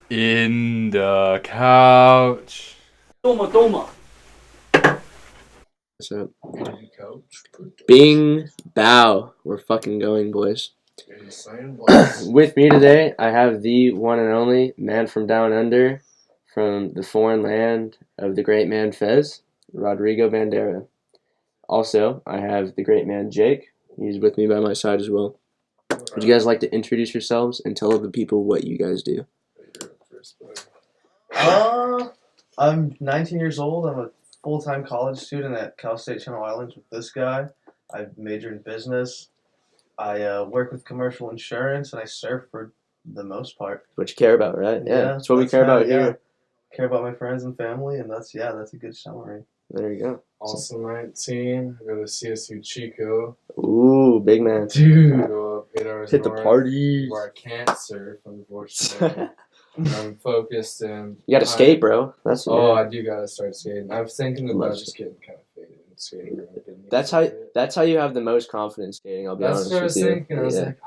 In the couch. Toma. So, Bing Bow. We're fucking going, boys. With me today, I have the one and only man from down under, from the foreign land of the great man Fez, Rodrigo Bandera. Also, I have the great man Jake. He's with me by my side as well. Would you guys like to introduce yourselves and tell the people what you guys do? I'm 19 years old. I'm a full-time college student at Cal State Channel Islands with this guy. I major in business. I work with commercial insurance, and I surf for the most part. What you care about, right? Yeah, that's what we care about here. Care about my friends and family, and that's a good summary. There you go. Also 19, I go to CSU Chico. Ooh, big man. Dude, go up 8 hours Hit the north, party. where I can't surf, unfortunately. I'm focused in. You gotta skate, bro. That's I do gotta start skating. I was thinking about just getting kind of faded and skating. That's how you have the most confidence skating. I'll be honest with you. That's what I was thinking. I was like,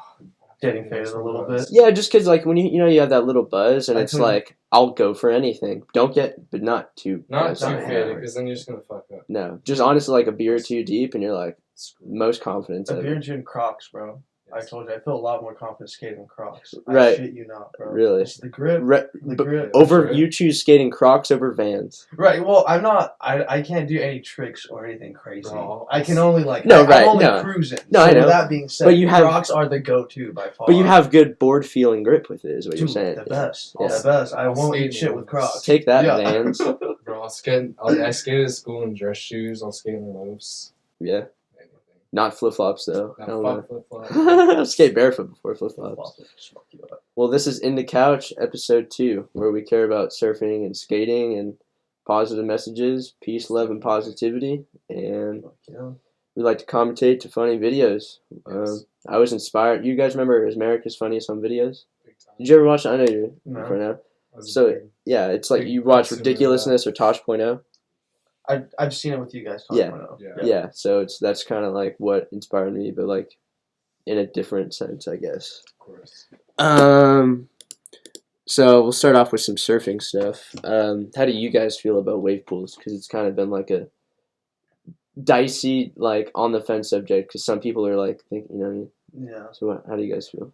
getting faded a little bit. Yeah, just because like when you have that little buzz and it's like I'll go for anything. Don't get, but not too. Not too faded, because then you're just gonna fuck up. No, just honestly like a beer or two deep, and you're like most confident. A beer or two in Crocs, bro. I told you, I feel a lot more confident skating in Crocs. Right. I shit you not, bro. Really? It's the grip. The grip. You choose skating Crocs over Vans. Right. Well, I'm not. I can't do any tricks or anything crazy. Bro, I can only I'm only cruising. No, so I know. With that being said, but Crocs are the go-to by far. But you have good board feeling grip with it, is what you're saying. The best. Yeah. The best. I won't eat shit with Crocs. Take that, Vans. Bro, I skate at school in dress shoes. I'll skate in loafs. Yeah. Not flip-flops, though. Not flip-flops. I've skated barefoot before flip-flops. Well, this is In the Couch, episode 2, where we care about surfing and skating and positive messages, peace, love, and positivity. And we like to commentate to funny videos. Yes. I was inspired. You guys remember America's Funniest Home Videos? Did you ever watch it? I know you're for now. So, yeah, it's like you watch Ridiculousness or Tosh.0. I've seen it with you guys. Yeah. So that's kind of like what inspired me, but like in a different sense, I guess. Of course. So we'll start off with some surfing stuff. How do you guys feel about wave pools? Because it's kind of been like a dicey, like on the fence subject. Because some people are like thinking, you know what I mean? Yeah. So how do you guys feel?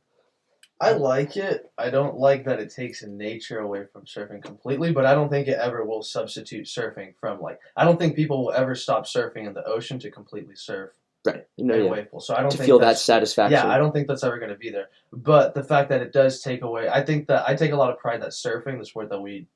I like it. I don't like that it takes nature away from surfing completely, but I don't think it ever will substitute surfing from I don't think people will ever stop surfing in the ocean to completely surf. Right. In a wave pool. So I don't think feel that satisfaction. Yeah, I don't think that's ever going to be there. But the fact that it does take away, I think that I take a lot of pride that surfing, the sport that we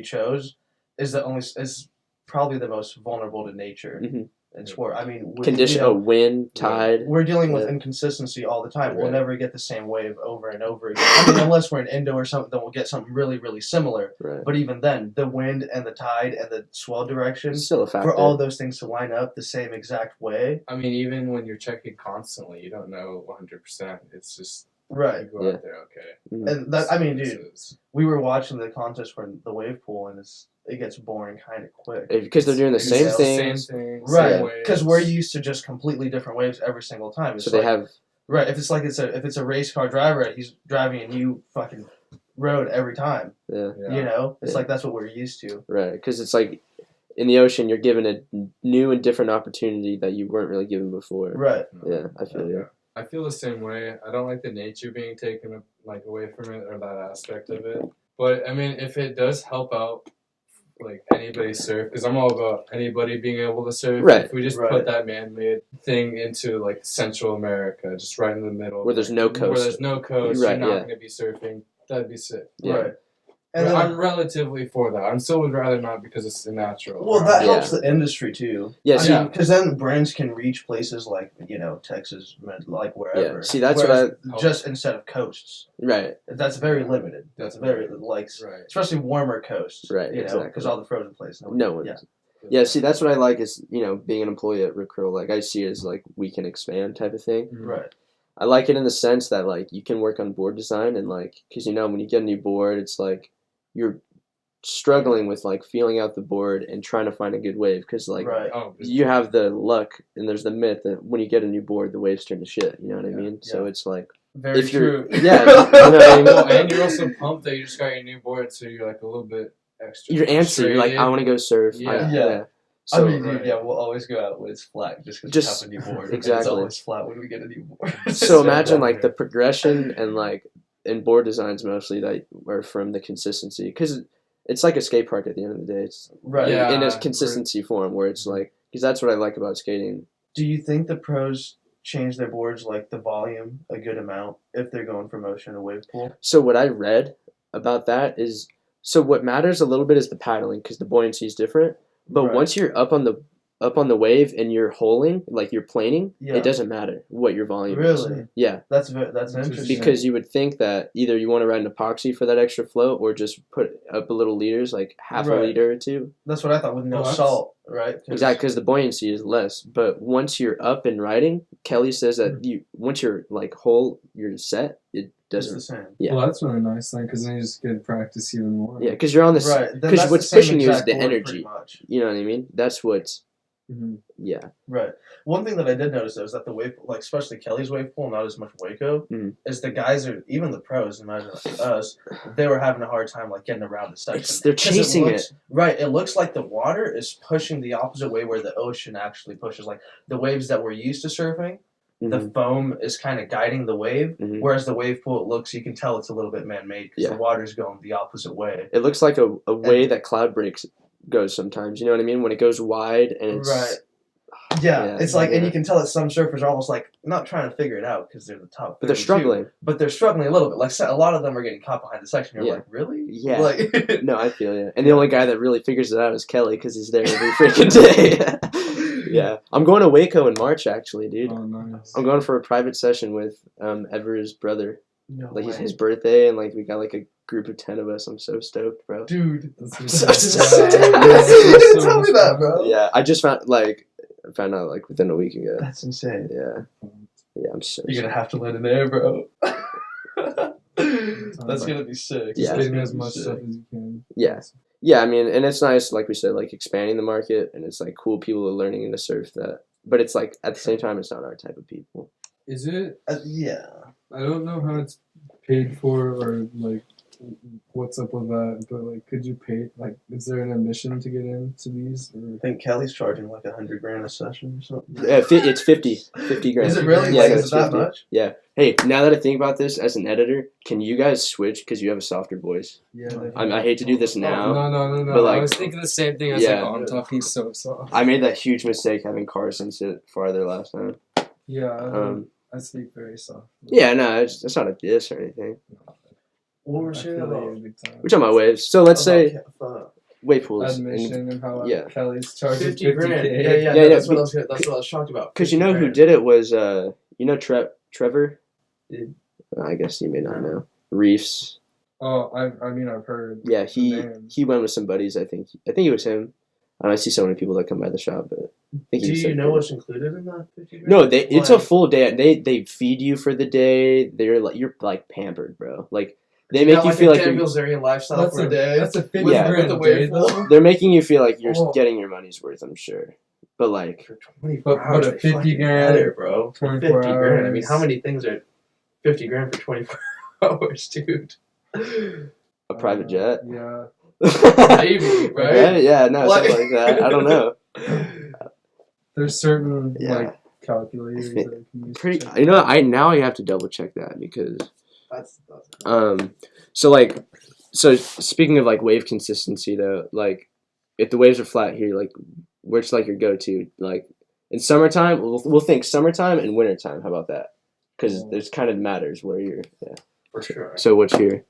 chose, is probably the most vulnerable to nature. Mm-hmm. And sport. I mean, wind, tide. We're dealing with inconsistency all the time. Right. We'll never get the same wave over and over again. I mean, unless we're in Indo or something, then we'll get something really, really similar. Right. But even then, the wind and the tide and the swell direction, still a factor. For all those things to line up the same exact way. I mean, even when you're checking constantly, you don't know 100%. It's just right. You go out there, okay. Mm-hmm. And that, I mean, dude, we were watching the contest for the wave pool, and it gets boring kind of quick. Because they're doing the same thing. Right. Because we're used to just completely different waves every single time. It's so they have... Right. If it's a race car driver, he's driving a new fucking road every time. Yeah. You know? It's like that's what we're used to. Right. Because it's like in the ocean, you're given a new and different opportunity that you weren't really given before. Right. Yeah, I feel you. I feel the same way. I don't like the nature being taken away from it or that aspect of it. But I mean, if it does help out anybody surf, because I'm all about anybody being able to surf. Right. If we just put that man-made thing into Central America, just right in the middle, where there's no coast, you're not going to be surfing. That'd be sick. Yeah. Right. And I'm relatively for that. I still would rather not because it's natural. Well, that helps the industry too. Yeah, because then brands can reach places like Texas, wherever. Yeah. See, that's what just instead of coasts. Right. That's very limited. That's very especially warmer coasts. Right. Exactly. Because all the frozen places. No one. Yeah. See, that's what I like is being an employee at Rip Curl. I see it as we can expand type of thing. Right. I like it in the sense that you can work on board design and because when you get a new board, it's you're struggling with feeling out the board and trying to find a good wave because you have the luck and there's the myth that when you get a new board the waves turn to shit, you know what I mean? So it's Very if you're, true. yeah, you know what I mean? Well, and you're also pumped that you just got your new board, so you're like a little bit extra. You're antsy. You're like, I frustrated. want to go surf. Yeah. Yeah. So, I mean, dude, right. yeah, we'll always go out when it's flat just because Just- we have a new board. And it's exactly. always flat when we get a new board. so imagine down like the here. progression and like in board designs mostly that are from the consistency, because it's like a skate park at the end of the day. It's Right. Yeah. in a consistency form where it's like, because that's what I like about skating. Do you think the pros change their boards, like the volume, a good amount if they're going from ocean to wave pool? So what I read about that is, so what matters a little bit is the paddling, because the buoyancy is different. But Right. once you're up on the wave and you're holing, like you're planing, Yeah. it doesn't matter what your volume is. Really? Yeah, That's interesting. because you would think that either you want to ride an epoxy for that extra float or just put up a little liters, like half a Right. liter or two. That's what I thought with no Oh, that's- salt, right? Exactly, because the buoyancy is less. But once you're up and riding, Kelly says that once you're like you're set, it It's the doesn't. same. Yeah. Well, that's really nice then, because then you just get to practice even more. Yeah, because you're on the Right. Then because that's what's the same pushing you is exact the board, energy. pretty much. You know what I mean? That's what's Mm-hmm. yeah. Right. One thing that I did notice though is that the wave, like especially Kelly's wave pool, not as much Waco, is the guys are even the pros. Imagine us, they were having a hard time like getting around the section. They're 'Cause chasing looks, Right. It looks like the water is pushing the opposite way where the ocean actually pushes. Like the waves that we're used to surfing, the Mhm. foam is kind of guiding the wave, Mhm. whereas the wave pool, it looks, you can tell it's a little bit man-made because Yeah. the water's going the opposite way. It looks like a way that cloud breaks goes sometimes. You know what I mean? When it goes wide and it's Right. Yeah, Yeah, it's like, and yeah. you can tell that some surfers are almost like not trying to figure it out because they're the top. but they're 32, struggling. But they're struggling a little bit. Like a lot of them are getting caught behind the section. You're Yeah. like, really? Yeah. Like, No, I feel you. And the only guy that really figures it out is Kelly because he's there every freaking day. Yeah, I'm going to Waco in March actually, dude. Oh, nice. I'm going for a private session with Ever's brody. no Like way. his birthday, and like we got like a group of 10 of us. I'm so stoked, bro. Dude. That's So ridiculous. sick. Yeah, You that's didn't so tell me much that, fun. bro. Yeah, I just found out like within a week ago. That's insane. Yeah, I'm so. You're gonna have to let it air, bro. That's gonna be sick. Yeah. Just That's getting gonna as be much sick. stuff as you can. Yeah. Yeah, I mean, and it's nice, like we said, like expanding the market, and it's like cool people are learning to surf that. But it's like at the same time, it's not our type of people. Is it? Yeah. I don't know how it's paid for or like what's up with that, but like, could you pay? Like, is there an admission to get into these? I Or think Kelly's charging like $100,000 a session or something. Yeah, it's 50 grand. Is it really? Yeah, Like, no, is it's it that 50. much? Yeah. Hey, now that I think about this, as an editor, can you guys switch because you have a softer voice? yeah, I hate to do this now. No. But, like, I was thinking the same thing. I was yeah. like, oh, I'm talking so soft. I made that huge mistake having Carson sit farther last time. Yeah, Um, I speak very soft. Yeah, no, it's not a diss or anything. What were we I saying feel about? you big time. We're talking about waves. So let's say About wave pools. Admission and how yeah. Kelly's charging 50 grand. $50K. Yeah, Yeah, that's be- what I was shocked about. Because you know 50 who grand. did it was, you know Trevor? Did- I guess you may not know. Reefs. Oh, I mean, I've heard. Yeah, the name. he went with some buddies, I think. I think it was him. I see so many people that come by the shop, but I think Do he was you so know good. what's included in that 50 grand? No, it's a Like, full day. They feed you for the day. You're like pampered, bro. Like they you make got, you like feel a like Dan you're, Bilzerian lifestyle That's for a a day. That's a 50 Yeah. grand With the day, wave pool. though. they're making you feel like you're Oh. getting your money's worth. I'm sure, but like For 24 But hours, a they 50 fucking grand, better, bro. 24 50 grand. I mean, hours. how many things are 50 grand for 24 hours, dude? a private jet. Yeah. Maybe, right? Yeah, yeah, no, Like- something like that. I don't know. There's certain Yeah. like calculators that you can use. to Pretty. check You know, it. I have to double check that because That's so like so speaking of like wave consistency though, like if the waves are flat here, like where's like your go-to? Like in summertime, we'll think summertime and wintertime. How about that? Because there's kind of matters where you're. Yeah. for sure. So what's your?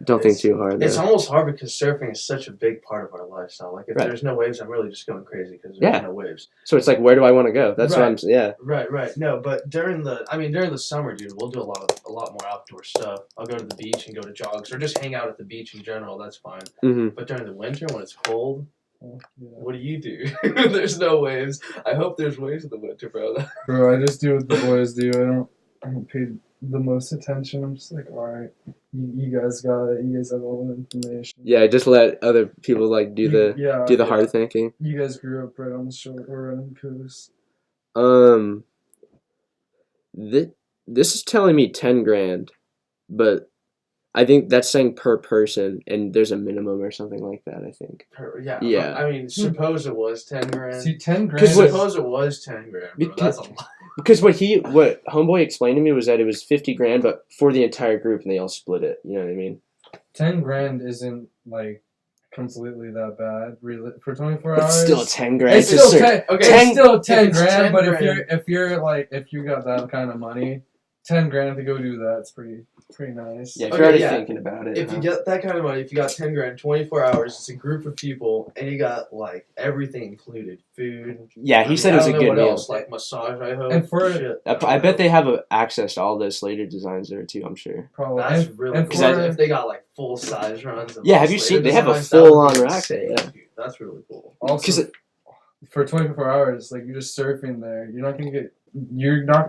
Don't think too hard. It's Though. almost hard because surfing is such a big part of our lifestyle. Like, if Right. there's no waves, I'm really just going crazy because there's Yeah. no waves. So it's like, where do I want to go? That's what Right. I'm. Yeah. Right. No, but during the summer, dude, we'll do a lot more outdoor stuff. I'll go to the beach and go to jogs or just hang out at the beach in general. That's fine. Mm-hmm. But during the winter, when it's cold, Yeah. what do you do? There's no waves. I hope there's waves in the winter, bro. Bro, I just do what the boys do. I don't pay the most attention. I'm just like, all right, you guys got it. You guys have all the information. Yeah. Just let other people like do the hard thinking. You guys grew up right on the shore or on the coast. this is telling me 10 grand, but I think that's saying per person, and there's a minimum or something like that. I think. Yeah. I mean, suppose it was 10 grand. See, 10 grand. Suppose it was 10 grand. Bro. That's a lot. Because what homeboy explained to me was that it was 50 grand, but for the entire group, and they all split it. You know what I mean? 10 grand isn't like completely that bad, really, for 24 It's hours. still 10 grand. It's still 10. Okay, it's still 10 grand. 10 but grand. if you got that kind of money, 10 grand to go do that's pretty nice. Yeah, if you're already thinking about it. If you get that kind of money, if you got 10 grand, 24 hours, it's a group of people, and you got like everything included, food. Yeah, he said it was a good what meal. Else, like massage, I hope. And for shit. I bet they have access to all the Slater designs there too. I'm sure. Probably. That's really cool. If they got like full size runs. Yeah, have you seen? They have a full on rack there. Yeah. That's really cool. Also, for 24 hours, like you're just surfing there, you're not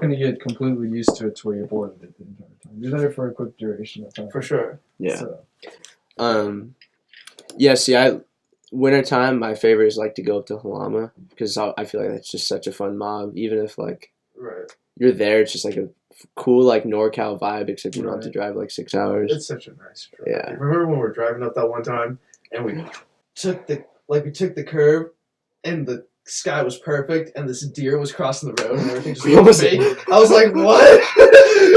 gonna get completely used to it to where you're bored of it the entire time. You're there for a quick duration of time. For sure. Yeah. So. Yeah. See, wintertime, my favorite is like to go up to Halama because I feel like that's just such a fun mob. Even if like you're there, it's just like a cool like NorCal vibe, except you don't have to drive like 6 hours. It's such a nice drive. Yeah. Remember when we were driving up that one time and we took the curve and the sky was perfect and this deer was crossing the road and everything just looked fake. I was like, what?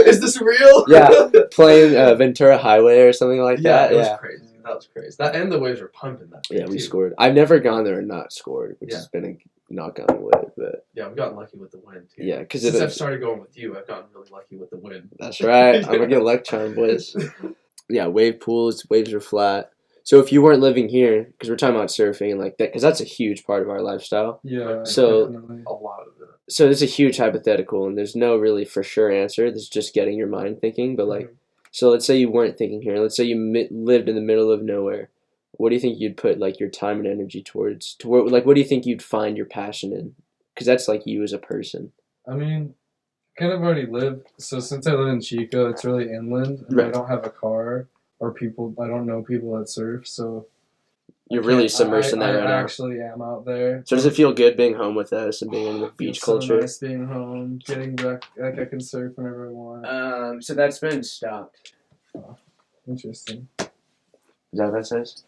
Is this real? Yeah, playing Ventura Highway or something like that. It was crazy. That was crazy. That and the waves were pumping that. Yeah, we scored. I've never gone there and not scored, which has been a knock on wood. But yeah, I've gotten lucky with the wind too. Yeah, because since I've started going with you, I've gotten really lucky with the wind. That's right. I'm gonna get luck charm, boys. Yeah, wave pools. Waves are flat. So if you weren't living here, because we're talking about surfing and like that, because that's a huge part of our lifestyle. Yeah. So definitely. A lot of it. So it's a huge hypothetical, and there's no really for sure answer. This is just getting your mind thinking. But like, so let's say you weren't thinking here. Let's say you lived in the middle of nowhere. What do you think you'd put like your time and energy towards? Like, what do you think you'd find your passion in? Because that's like you as a person. I mean, kind of already lived. So since I live in Chico, it's really inland, and I don't have a car or people. I don't know people that surf, so. You're really submersed in that right now. I actually am out there. So does it feel good being home with us and being in the beach culture? So nice being home, getting back. Like I can surf whenever I want. So that's been stopped. Oh, interesting. Is that what that says?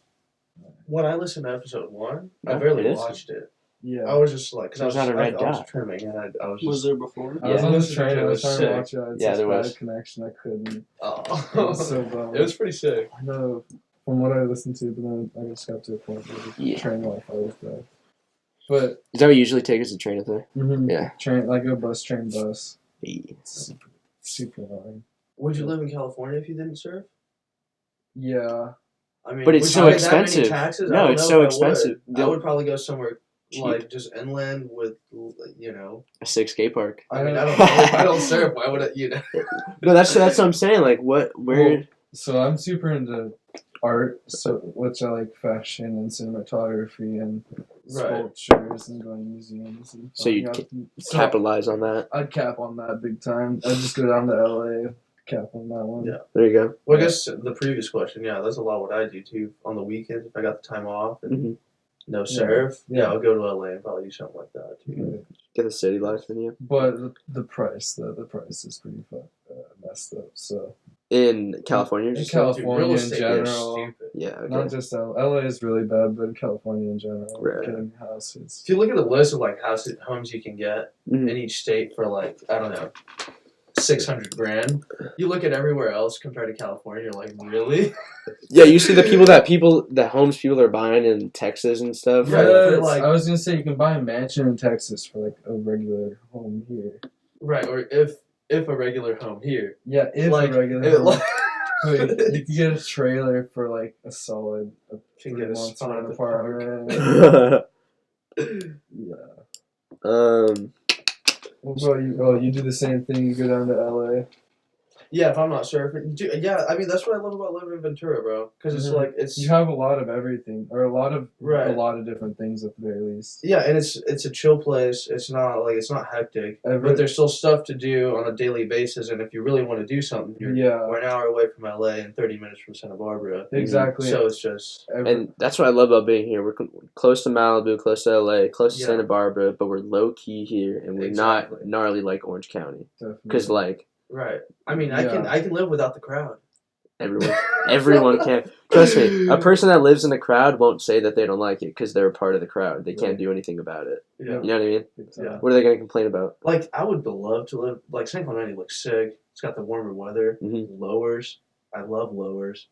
When I listened to episode 1, I barely watched it. Yeah. I was just like, because I was trimming and I was just. Was there before? I was on the train. I was trying to watch it. Yeah, there was. Connection. I couldn't. Oh. It was so bad. It was pretty sick. I know. From what I listened to, but then I just got to a point where the train Wi-Fi was bad. But is that what you usually take as a train up there? Mm-hmm. Yeah. Train, like a train bus. Yeah. Super annoying. Would you live in California if you didn't surf? Yeah. I mean, but it's so expensive. Taxes? No, it's so expensive. I would probably go somewhere like just inland with, you know, a 6 skate park. I mean, I don't know. If I don't surf, why would I, you know? No, that's what I'm saying. Like, where? Well, so I'm super into art, which I like fashion and cinematography and sculptures and going to museums. And so you capitalize on that. I'd cap on that big time. I'd just go down to LA, cap on that one. Yeah. There you go. Well, I guess the previous question, that's a lot what I do too. On the weekends, if I got the time off and no surf, I'll go to LA and probably do something like that too. Mm-hmm. Get the city life in you. But the price is pretty messed up. So in California, in California in general, not just LA is really bad, but in California in general, getting houses. If you look at the list of like homes you can get in each state for like I don't know, $600,000. You look at everywhere else compared to California, you're like, really? Yeah, you see the homes people are buying in Texas and stuff. Yeah, like, I was gonna say you can buy a mansion in Texas for like a regular home here. Right, or if a regular home here. Yeah, if like, a regular home. You can get a trailer for like a solid 3-month apartment. Yeah. What about you? Oh, you do the same thing. You go down to LA. Yeah, if I'm not surfing, dude, yeah, I mean that's what I love about living in Ventura, bro. Because it's like you have a lot of everything, or a lot of different things at the very least. Yeah, and it's a chill place. It's not hectic, but there's still stuff to do on a daily basis. And if you really want to do something, we're an hour away from LA and 30 minutes from Santa Barbara. Exactly. So it's just and that's what I love about being here. We're close to Malibu, close to LA, close to Santa Barbara, but we're low key here, and we're not gnarly like Orange County. Because like. Right. I mean, I can live without the crowd. Everyone can. Trust me, a person that lives in the crowd won't say that they don't like it because they're a part of the crowd. They can't do anything about it. Yeah. You know what I mean? Yeah. What are they going to complain about? Like, I would love to live, like, San Clemente looks sick. It's got the warmer weather. Mm-hmm. Lowers. I love lowers.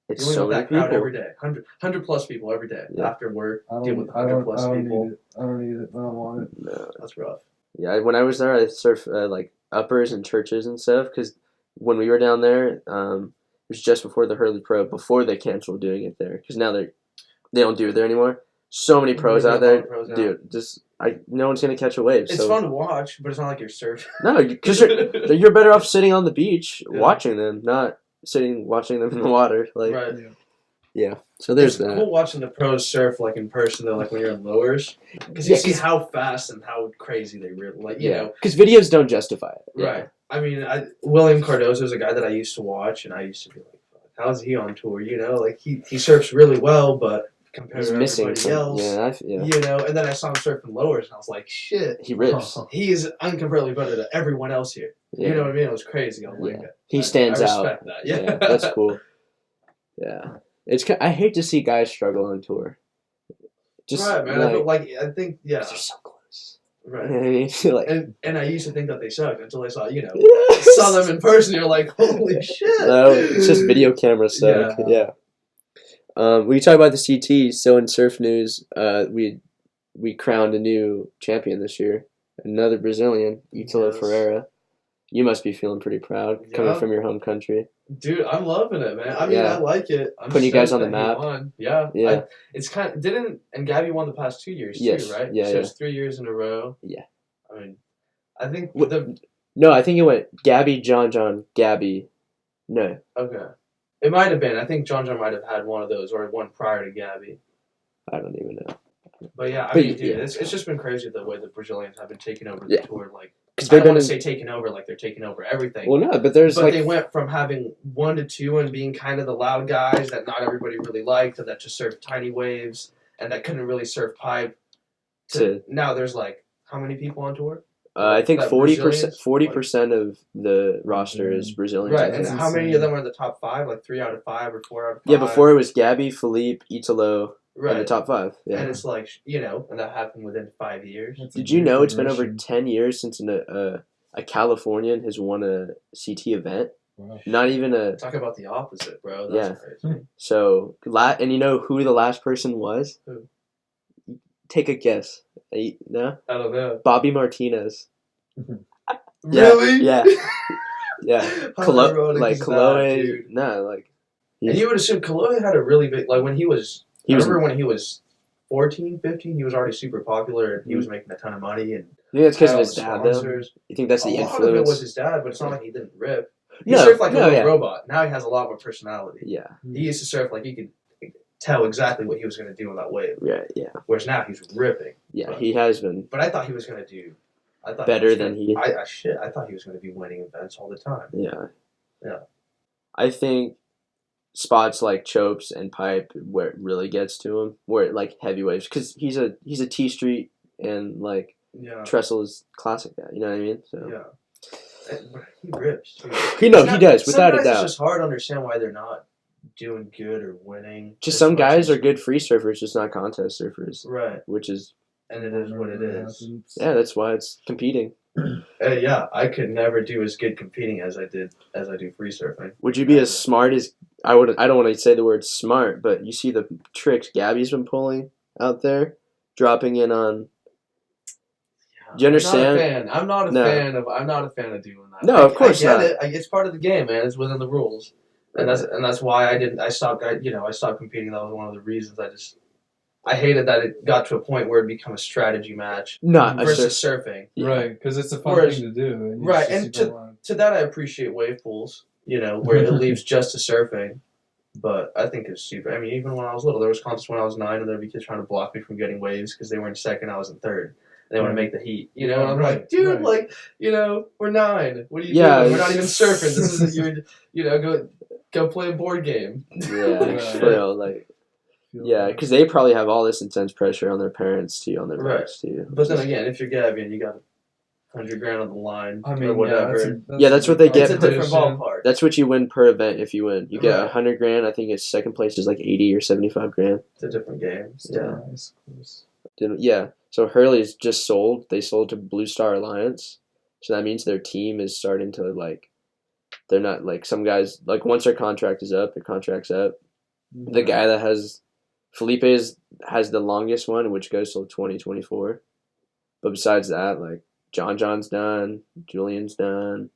It's so many people. Crowd every day. 100 plus people every day. After work, deal with 100 plus people. I don't need it. I don't want it. No. That's rough. Yeah, when I was there, I surfed, like, uppers and churches and stuff because when we were down there, it was just before the Hurley Pro, before they canceled doing it there because now they don't do it there anymore. So many pros out there, dude. No one's gonna catch a wave. It's fun to watch, but it's not like you're surfing. No, because you're better off sitting on the beach watching them, not watching them in the water. Like, right. Yeah. So there's that. It's cool watching the pros surf like in person though, like when you're in lowers, because you see how fast and how crazy they really like. You know, because videos don't justify it. Right. I mean, William Cardozo is a guy that I used to watch, and I used to be like, "How's he on tour?" You know, like he surfs really well, but compared to everybody else, you know. And then I saw him surfing lowers, and I was like, "Shit, he rips. He is incomparably better than everyone else here." Yeah. You know what I mean? It was crazy. I'm like, he stands out. I respect that. Yeah, that's cool. Yeah. I hate to see guys struggle on tour. Just right, man. I think they're so close. Right. You know what I mean? and I used to think that they sucked until I saw saw them in person. You're like, holy shit. No, it's just video camera suck. Yeah. We talk about the CT. So in surf news, we crowned a new champion this year. Another Brazilian, Ítalo Ferreira. You must be feeling pretty proud coming from your home country. Dude, I'm loving it, man. I mean, I like it. I'm putting you guys on the map. Yeah. It's and Gabby won the past 2 years too, right? Yeah, so it's 3 years in a row. Yeah. I mean, I think No, I think it went Gabby, John, Gabby. No. Okay. It might have been. I think John might have had one of those or one prior to Gabby. I don't even know. But yeah, I mean, dude, it's just been crazy the way the Brazilians have been taking over the tour. Like, because I don't want to say taking over like they're taking over everything. Well, no, but they went from having 1 to 2 and being kind of the loud guys that not everybody really liked, and that just surfed tiny waves and that couldn't really surf pipe. To now, there's like how many people on tour? I think 40% of the roster is Brazilians. Right, and how many of them are in the top 5? Like 3 out of 5 or 4 out of 5? Yeah, before it was Gabby, Philippe, Ítalo. Right. In the top 5. Yeah. And it's like, and that happened within 5 years. Did you know it's been over 10 years since a Californian has won a CT event? Wow. Not even a... Talk about the opposite, bro. That's crazy. So, and you know who the last person was? Who? Take a guess. No? I don't know. Bobby Martinez. Really? Yeah. Yeah. Chloe. No, like... And you would assume Kalohe had a really big... Like, when he was... when he was 14, 15, he was already super popular, and he was making a ton of money. And you think that's because of his dad, though? You think that's the influence? A lot of it was his dad, but it's not like he didn't rip. He surfed like a little robot. Now he has a lot more personality. Yeah. He used to surf like you could tell exactly what he was going to do on that wave. Yeah. Whereas now he's ripping. Yeah, he has been. But I thought he was going to do... better than he... I thought he was going to be winning events all the time. Yeah. Yeah. I think... spots like chopes and pipe where it really gets to him, where like heavy waves, because he's a T Street and like Trestle is classic that, you know what I mean? So but he rips too. He does without a doubt. It's just hard to understand why they're not doing good or winning. Just some guys are good free surfers, just not contest surfers, right? Which is, and it is what it is. Yeah, that's why it's competing. I could never do as good competing as I do free surfing. Would you be as smart as I don't want to say the word smart, but you see the tricks Gabby's been pulling out there, dropping in on. Do you understand? I'm not a fan of doing that. No, of course not. It's part of the game, man. It's within the rules, and that's why I stopped. I stopped competing. That was one of the reasons. I hated that it got to a point where it became a strategy match versus surfing. Right, because it's a fun thing to do. Right, and to that I appreciate wave pools. You know, where it leaves just to surfing. But I think it's super. I mean, even when I was little, there was contests when I was 9, and there'd be kids trying to block me from getting waves because they were in second, I was in third. They want to make the heat, you know. And I'm like, dude, like, you know, we're 9. What are you doing? We're not even surfing. This isn't your, you know, go play a board game. Yeah, for real, like, yeah, because they probably have all this intense pressure on their parents too, on their backs too. But then again, if you're Gabby and you got $100,000 on the line, I mean, or whatever, that's what they get. It's a different ballpark. That's what you win per event if you win. You get $100,000. I think it's second place is like 80 or 75 grand. It's a different game. Yeah. Yeah. So Hurley's just sold. They sold to Blue Star Alliance. So that means their team is starting to like. They're not like some guys like once their contract's up. The guy that has Felipe has the longest one, which goes till 2024. But besides that, like John's done, Julian's done.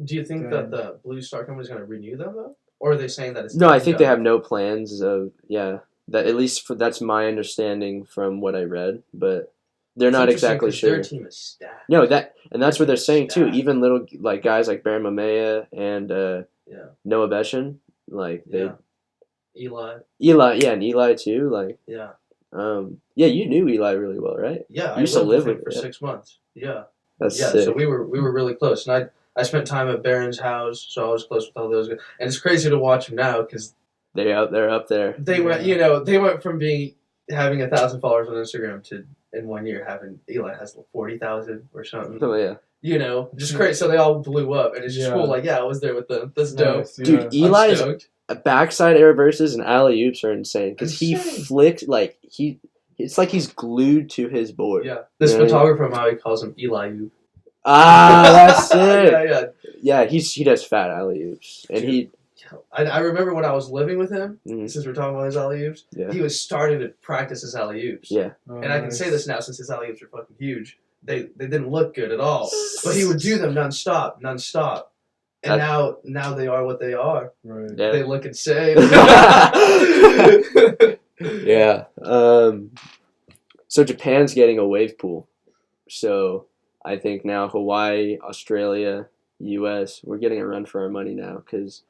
Do you think that the Blue Star company is going to renew them though, or are they saying that it's no? I think they have no plans of that at least that's my understanding from what I read, but they're not exactly sure. Their team is stacked. No, that's what they're saying too. Even little like guys like Baron Mamea and Noah Beshin, like Eli, and Eli too, like you knew Eli really well, right? Yeah, you used to live with him for 6 months. Yeah, that's sick. So we were really close, and I spent time at Baron's house, so I was close with all those guys, and it's crazy to watch them now because they're up there. They went from having 1,000 followers on Instagram to in 1 year having Eli has 40,000 or something. Oh yeah. You know, just crazy. So they all blew up, and it's just cool. Like, I was there with them. That's dope, dude. Eli's backside air verses and alley oops are insane because he flicked like it's like he's glued to his board. Yeah, this photographer Maui calls him Eli Oop. Ah, that's it. Yeah. He does fat alley oops, and he. I remember when I was living with him, since we're talking about his alley-oops, he was starting to practice his alley-oops. Yeah. And I can say this now since his alley-oops are fucking huge. They didn't look good at all. But he would do them nonstop. And now they are what they are. Right. Yeah. They look insane. Yeah. So Japan's getting a wave pool. So I think now Hawaii, Australia, US, we're getting a run for our money now because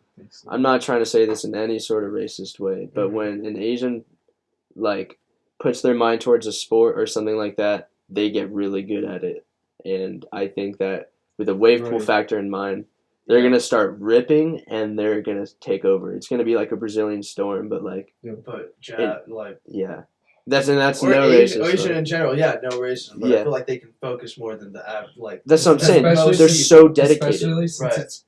I'm not trying to say this in any sort of racist way, but when an Asian like puts their mind towards a sport or something like that, they get really good at it. And I think that with a wave pool factor in mind, they're going to start ripping and they're going to take over. It's going to be like a Brazilian storm, but like That's no racism. Asian in general, no racism. But I feel like they can focus more than the average. Like that's what I'm saying. They're so dedicated. Especially since it's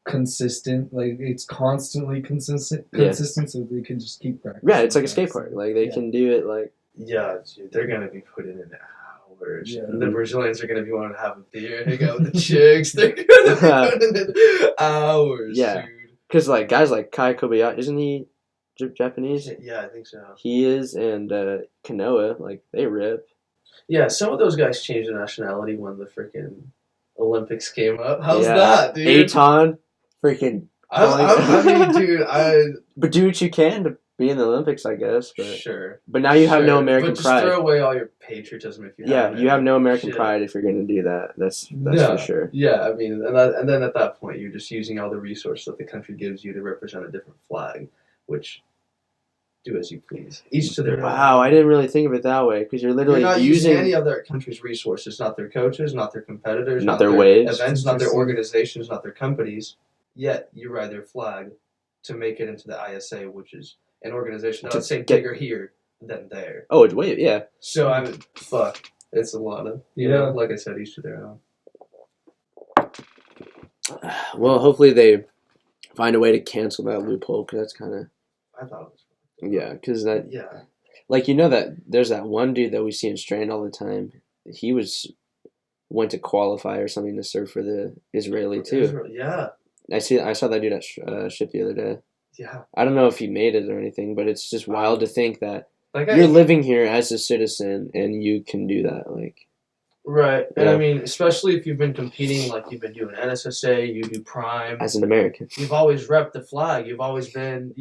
consistent, like it's constantly consistent, so they can just keep practicing. Yeah, it's like a skate park. Like they can do it. Like dude, they're gonna be putting in hours. Yeah. The Brazilians are gonna be wanting to have a beer, hang out with the chicks. They're gonna be putting in hours. Yeah, because like guys like Kai Kobayashi, isn't he Japanese? Yeah, I think so. He is, and Kanoa, like they rip. Yeah, some of those guys changed their nationality when the freaking Olympics came up. How's that, dude? Aton, freaking. I mean, dude, But do what you can to be in the Olympics, I guess. But, sure. But now you have no American pride. Just throw away all your patriotism if you have. Yeah, you have no American pride if you're going to do that. That's for sure. Yeah, I mean, and then at that point, you're just using all the resources that the country gives you to represent a different flag, which. Do as you please. Each to their own. Wow, I didn't really think of it that way because you're literally not using any other country's resources, not their coaches, not their competitors, not their waves, events, not their organizations, not their companies. Yet you ride their flag to make it into the ISA, which is an organization that's bigger here than there. Oh, it's way So I mean, fuck, it's a lot of you know. Like I said, each to their own. Well, hopefully they find a way to cancel that loophole because that's kind of. I thought it was. Yeah, because that. Yeah. Like that there's that one dude that we see in Strand all the time. He went to qualify or something to serve for the Israeli too. Israel, I saw that dude at ship the other day. Yeah. I don't know if he made it or anything, but it's just wild to think that you're living here as a citizen and you can do that. Like. Right, and I mean, especially if you've been competing, like you've been doing NSSA, you do Prime. As an American. You've always repped the flag. You've always been,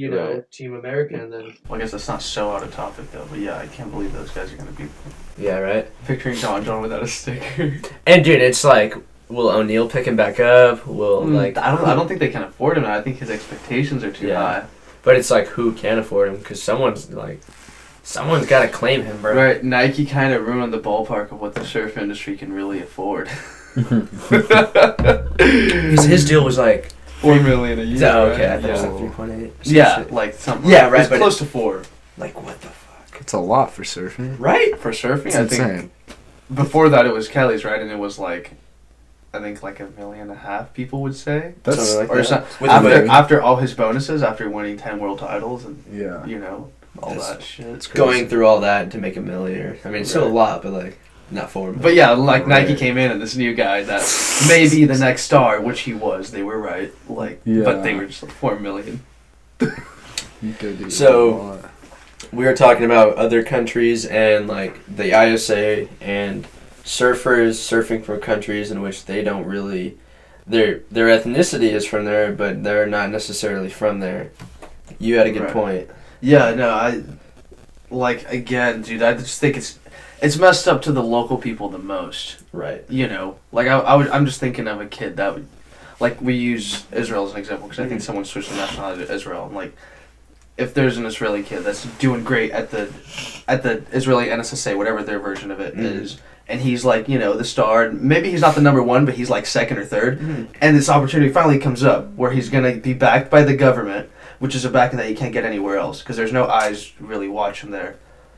Team American. And then, well, I guess that's not so out of topic, though. But yeah, I can't believe those guys are going to be. Yeah, right? Picturing John without a sticker. And dude, it's like, will O'Neal pick him back up? Will like I don't think they can afford him. I think his expectations are too high. But it's like, who can afford him? Because someone's got to claim him, bro. Right, Nike kind of ruined the ballpark of what the surf industry can really afford. His deal was like $4 million a year. Okay, right? I thought it was like 3.8. Yeah, like something. Yeah, right, It's but close to 4. Like, what the fuck? It's a lot for surfing. Right? For surfing, It's I insane. think. Before that, it was Kelly's, right? And it was like, I think like 1.5 million people would say. That's something like Or that. so, With after all his bonuses, after winning 10 world titles and yeah. you know all That's- that shit. It's crazy. Going through all that to make $1 million. I mean, it's still a Right. lot, but like, not for him. But yeah, like Right. Nike came in and this new guy that may be the next star, which he was. They were right, like, but they Yeah. were just like 4 million. You go do So- a lot. We were talking about other countries and like the ISA and surfers surfing from countries in which they don't really their ethnicity is from there, but they're not necessarily from there. You had a good Right. point. Yeah, no, I like again, dude. I just think it's messed up to the local people the most. Right. You know, like I'm just thinking of a kid that would, like we use Israel as an example because I think someone switched the nationality to Israel. And like, if there's an Israeli kid that's doing great at the Israeli NSSA, whatever their version of it is, and he's like, you know, the star, and maybe he's not the number one, but he's like second or third, and this opportunity finally comes up where he's gonna be backed by the government, which is a backing that you can't get anywhere else because there's no eyes really watch him there.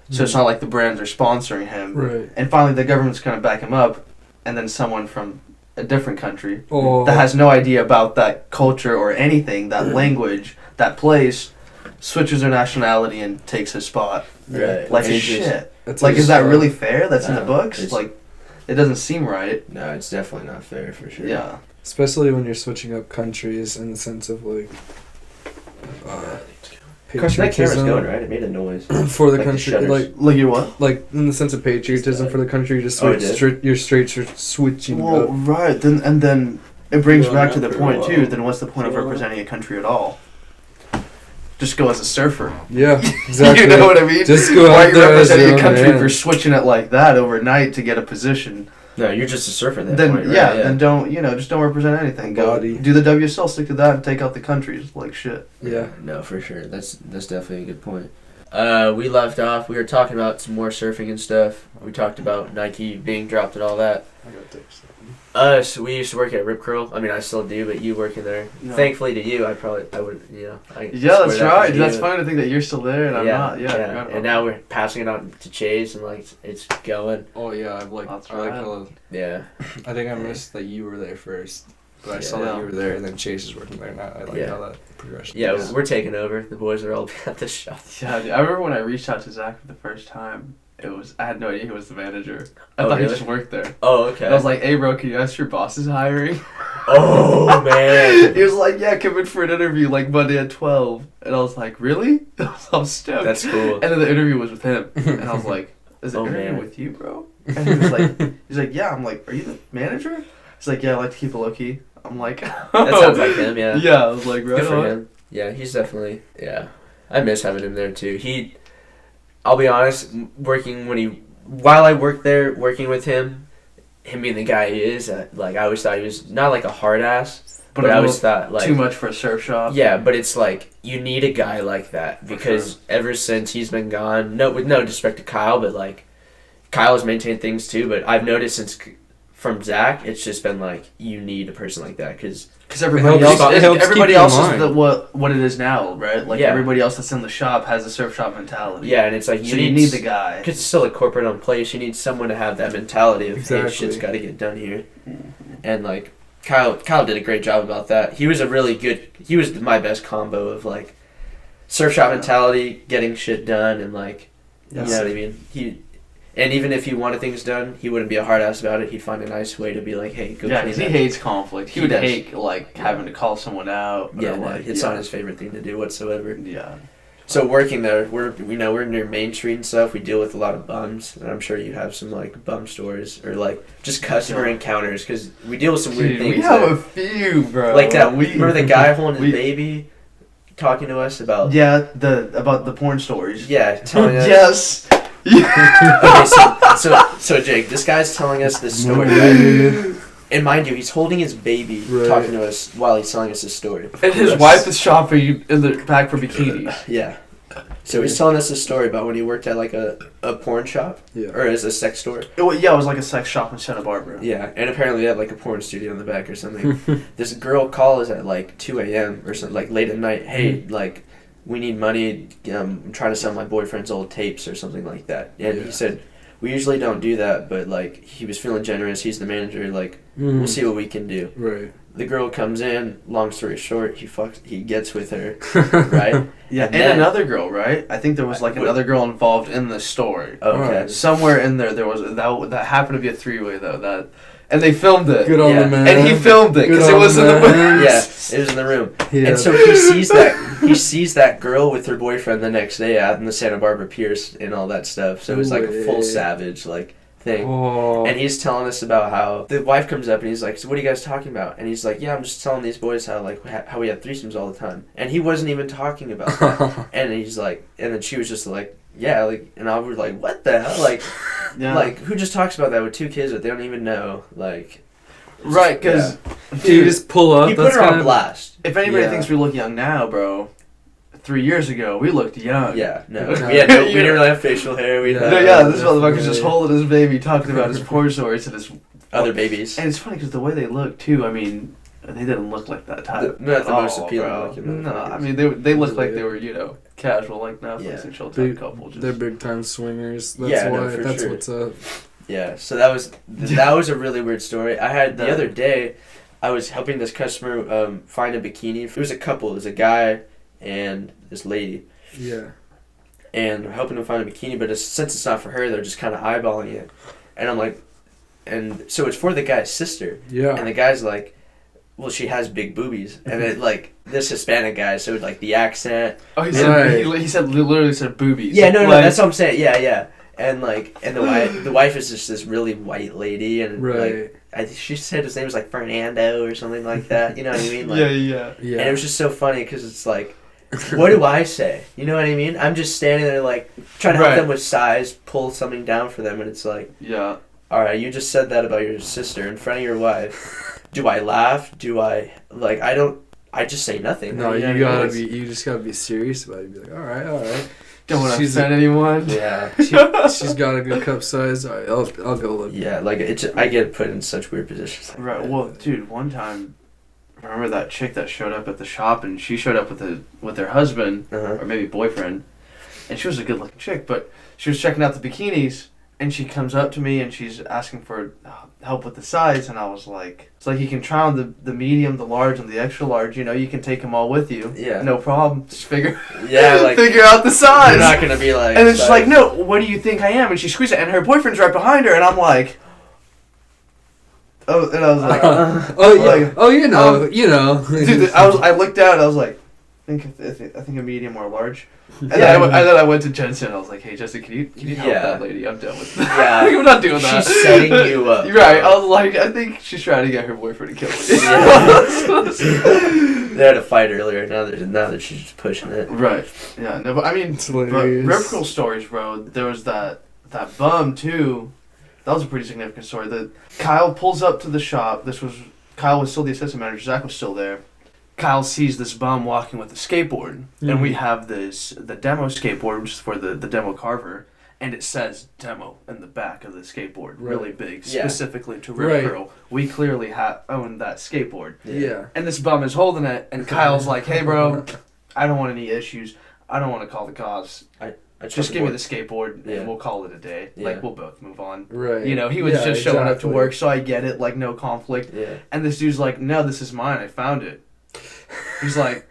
So it's not like the brands are sponsoring him. Right. And finally, the government's going to back him up, and then someone from a different country Oh. that has no idea about that culture or anything, that language, that place, switches their nationality and takes his spot. Right. Like And a it just- shit. That's Like, what is that it's, really fair? That's in the No, books? it's- Like, it doesn't seem right. No, it's definitely not fair for sure. Yeah. especially when you're switching up countries in the sense of like Of course, that camera's patriotism going, right? It made a noise. for the Like the country, shutters. Look at what? like in the sense of patriotism for the country, you just Oh, it switch did? you're straight switching Well, up. right. Then it brings Well, back to not the for a point, while. too. Then what's the point of For a while. representing a country at all? Just go as a surfer. Yeah, exactly. You know what I mean? Just go Why out are you there as representing your a own country man. for switching it like that overnight to get a position? No, you're just a surfer at that Then point, right? then don't just don't represent anything. Go Body. do the WSL, stick to that, and take out the countries like shit. Yeah. No, for sure. That's definitely a good point. We left off. We were talking about some more surfing and stuff. We talked about Nike being dropped and all that. I got tips. Us, we used to work at Rip Curl. I mean, I still do, but you working there. Yeah. Thankfully to you, I would, I Yeah, swear that's that right. to That's you. funny to think that you're still there and I'm not. Yeah, I forgot about And now we're passing it on to Chase, and like it's going. Oh yeah, I've like That's I like right. how Yeah. I think I missed that you were there first, but I saw Yeah. that you were there, and then Chase is working there now. I like Yeah. how that progression. Yeah, is. we're taking over. The boys are all at the shop. Yeah, dude, I remember when I reached out to Zach for the first time. I had no idea he was the manager. I Oh, thought really? he just worked there. Oh, okay. And I was like, "Hey, bro, can you ask your boss is hiring?" Oh man. He was like, "Yeah, come in for an interview like Monday at 12." And I was like, "Really?" I'm stoked. That's cool. And then the interview was with him, and I was like, "Is the Oh, interview man. with you, bro?" And he was like, "Yeah." I'm like, "Are you the manager?" He's like, "Yeah, I like to keep it low key." I'm like, That sounds like him, yeah. Yeah, I was like, right Good for on. him. Yeah, he's definitely, yeah. I miss having him there too. I'll be honest, while I worked there, working with him being the guy he is, like I always thought he was not like a hard ass, but a I always little thought like too much for a surf shop. Yeah, but it's like you need a guy like that because ever since he's been gone, with no disrespect to Kyle, but like Kyle has maintained things too. But I've noticed from Zach, it's just been like you need a person like that because everybody helps- else, it helps everybody keep you in else is line. what it is now, right? Like Yeah. everybody else that's in the shop has a surf shop mentality. yeah, and it's like So you need the guy. because it's still a corporate owned place. You need someone to have that mentality of Exactly. hey, shit's got to get done here, and like Kyle did a great job about that. He was my best combo of like surf shop mentality, getting shit done, and like you know what I mean. And even if he wanted things done, he wouldn't be a hard ass about it. He'd find a nice way to be like, hey, go Yeah, clean because he that. hates conflict. He would does. hate like having to call someone out. Yeah, or, no, like, it's yeah. not his favorite thing to do whatsoever. Yeah. So working there, we're near Main Street and stuff. We deal with a lot of bums, and I'm sure you have some like bum stories or like just customer encounters because we deal with some weird Dude, things. we have there. a few, bro. Like that. Remember the guy holding his we- baby, talking to us about about the porn stories. yeah, telling us. Yes. Okay, so Jake, this guy's telling us this story, right? And mind you, he's holding his baby, talking to us while he's telling us his story. And his wife is shopping in the back for bikinis. Yeah. So he's telling us a story about when he worked at like a porn shop, or as a sex store. It was like a sex shop in Santa Barbara. Yeah, and apparently they had like a porn studio in the back or something. This girl calls at like 2 a.m. or something, like late at night. Hey, like, we need money. I'm trying to sell my boyfriend's old tapes or something like that. And he said, we usually don't do that, but like he was feeling generous. He's the manager. Like, we'll see what we can do. Right. The girl comes in. Long story short, he gets with her, right? Yeah, and then, another girl, right? I think there was like another girl involved in the story. Okay. Somewhere in there was that happened to be a three-way though. And they filmed it. Good on the man. And he filmed it because it was in the room. Yeah, it was in the room. Yeah. And so he sees that girl with her boyfriend the next day out in the Santa Barbara Piers and all that stuff. So it was like a full savage like thing. Oh. And he's telling us about how the wife comes up and he's like, so what are you guys talking about? And he's like, yeah, I'm just telling these boys how we have threesomes all the time. And he wasn't even talking about that. And he's like, and then she was just like, yeah, like, and I was like, what the hell? Like, like, who just talks about that with 2 kids that they don't even know? Like, right, because you just pull up. He put her on blast. If anybody thinks we look young now, bro, 3 years ago we looked young. Yeah, no, we didn't really have facial hair. This motherfucker's just holding his baby, talking about his porn stories and his other babies. And it's funny because the way they look too. I mean, they didn't look like that type. Not the most appealing looking. No, I mean they looked like they were casual, like Netflix and chill type couple. They're big time swingers. That's what's up. Yeah, so that was a really weird story. I had the other day, I was helping this customer find a bikini. It was a couple. It was a guy and this lady. Yeah. And we're helping them find a bikini, but since it's not for her, they're just kind of eyeballing it. And I'm like, and so it's for the guy's sister. Yeah. And the guy's like, well, she has big boobies. And it like, this Hispanic guy, so like the accent. Oh, he literally said boobies. Yeah, no, that's what I'm saying. Yeah. And like, and the wife is just this really white lady, and like, she said his name was like Fernando or something like that. You know what I mean? Like, yeah. And it was just so funny because it's like, what do I say? You know what I mean? I'm just standing there like trying to help them with size, pull something down for them, and it's like, all right, you just said that about your sister in front of your wife. Do I laugh? Do I like? I just say nothing. No, you just gotta be serious about it. Be like, all right. Don't want to upset anyone. Yeah. She's got a good cup size. All right, I'll go look. Yeah, like I get put in such weird positions. Like right. Well, dude, one time, remember that chick that showed up at the shop, and she showed up with her husband or maybe boyfriend, and she was a good looking chick, but she was checking out the bikinis, and she comes up to me and she's asking for help with the size, and I was like, it's like you can try on the medium, the large, and the extra large. You can take them all with you. Yeah. No problem. Just figure. Yeah, like figure out the size. You're not gonna be like. And then she's like, no, what do you think I am? And she squeezed it, and her boyfriend's right behind her, and I'm like, oh, and I was like, dude, I looked down, I was like, I think a medium or a large. And then I went to Jensen and I was like, hey Jensen, can you help that lady? I'm done with that. I'm not doing that. She's setting you up. Right. I was like, I think she's trying to get her boyfriend to kill me. They had a fight earlier, now that she's just pushing it. Right. Yeah, no, but I mean, Rip Curl stories, bro. There was that bum too. That was a pretty significant story. That Kyle pulls up to the shop. Kyle was still the assistant manager, Zach was still there. Kyle sees this bum walking with a skateboard, and we have the demo skateboard, which is for the demo carver, and it says demo in the back of the skateboard, really big, specifically to Rip Curl. We clearly own that skateboard. Yeah. And this bum is holding it, and Kyle's like, hey bro, I don't want any issues. I don't want to call the cops. Just give me the skateboard and we'll call it a day. Yeah. Like, we'll both move on. Right. He was just showing up to work, so I get it, like, no conflict. Yeah. And this dude's like, no, this is mine. I found it. He's like,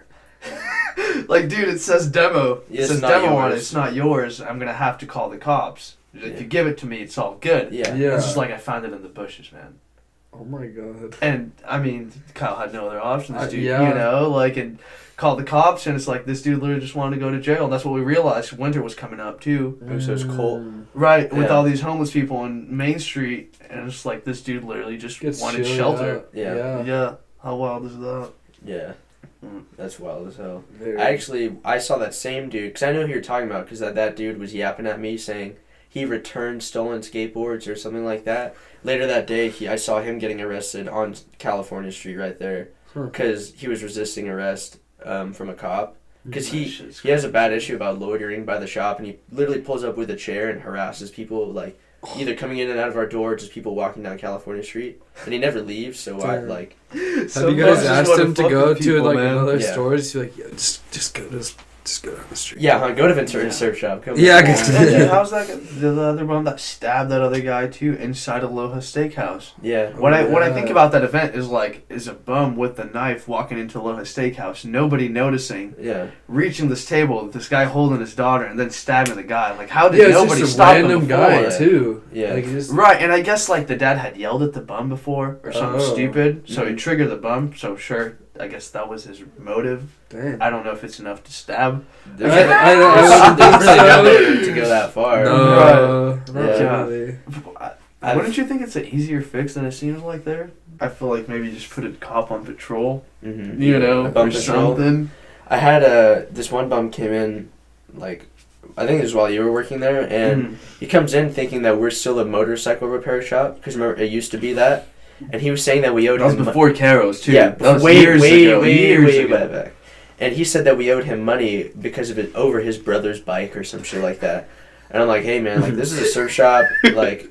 dude, it says demo. It says demo on it. It's not yours. I'm going to have to call the cops. If you give it to me, it's all good. Yeah. It's just like, I found it in the bushes, man. Oh, my God. And, I mean, Kyle had no other options, dude. And called the cops, and it's like, this dude literally just wanted to go to jail. And that's what we realized. Winter was coming up, too. So it's cold. Right, with all these homeless people on Main Street, and it's like, this dude literally just wanted shelter. Yeah. How wild is that? Yeah. That's wild as hell. I saw that same dude, because I know who you're talking about, because that dude was yapping at me saying he returned stolen skateboards or something like that. Later that day, I saw him getting arrested on California Street right there because he was resisting arrest from a cop. Because he has a bad issue about loitering by the shop, and he literally pulls up with a chair and harasses people, like, either coming in and out of our door or just people walking down California Street. And he never leaves, so I, like... Have you guys asked him to go to, like, another store? Just be like, yeah, just go down the street. Yeah, go to Ventura Surf Shop. How's that the other one that stabbed that other guy, too, inside Aloha Steakhouse? Yeah. What I think about that event is a bum with a knife walking into Aloha Steakhouse, nobody noticing, reaching this table, this guy holding his daughter, and then stabbing the guy. Like, how did nobody stop him before? Guy, too. Yeah. Like, right, and I guess, like, the dad had yelled at the bum before, or something stupid, so he triggered the bum, so sure, I guess that was his motive. Damn. I don't know if it's enough to stab. I don't think really to go that far. No, Wouldn't you think it's an easier fix than it seems like there? I feel like maybe just put a cop on patrol, you know, or something. I had this one bum came in, like, I think it was while you were working there, and he comes in thinking that we're still a motorcycle repair shop, because remember, it used to be that. And he was saying that we owed him... That was before Caro's, too. Yeah, that was way years ago. back. And he said that we owed him money because of it over his brother's bike or some shit like that. And I'm like, hey, man, like, this is a surf shop. Like,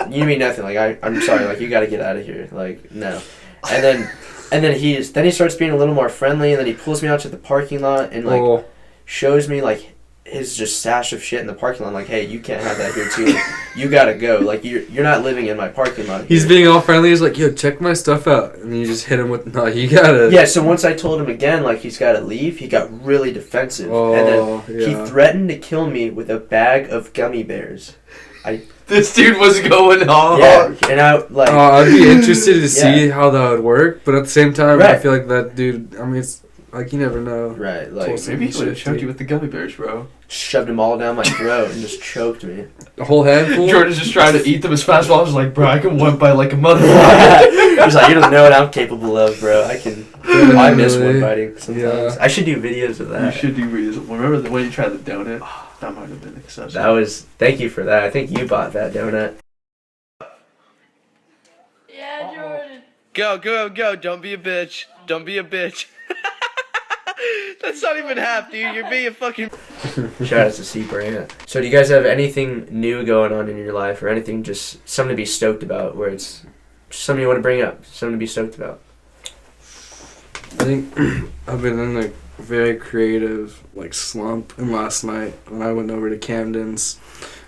you mean nothing. Like, I'm sorry. Like, you got to get out of here. Like, no. And then he starts being a little more friendly, and then he pulls me out to the parking lot and, like, shows me, like, his just stash of shit in the parking lot. Like, hey, you can't have that here too. Like, you gotta go. Like, you're not living in my parking lot. He's being all friendly. He's like, yo, check my stuff out. And you just hit him with, no, you gotta. Yeah, so once I told him again, like, he's gotta leave, he got really defensive. And then he threatened to kill me with a bag of gummy bears. This dude was going on. Yeah, and I'd be interested to see how that would work, but at the same time, I feel like that dude, I mean, it's like, you never know. Right, like, maybe he would have choked you with the gummy bears, bro. Shoved them all down my throat and just choked me. A whole handful? Jordan's just trying to eat them as fast as possible. I was like, bro, I can one by like a motherfucker. He's like, you don't know what I'm capable of, bro. I miss one biting sometimes. Yeah. I should do videos of that. You should do videos. Remember when you tried the donut? Oh, that might have been excessive. Thank you for that. I think you bought that donut. Yeah, Jordan. Go. Don't be a bitch. That's not even half, dude. You're being fucking... Shout out to Cbrandt. So do you guys have anything new going on in your life, or anything just something to be stoked about, where it's something you want to bring up, something to be stoked about? I think I've been in a very creative slump, and last night when I went over to Camden's,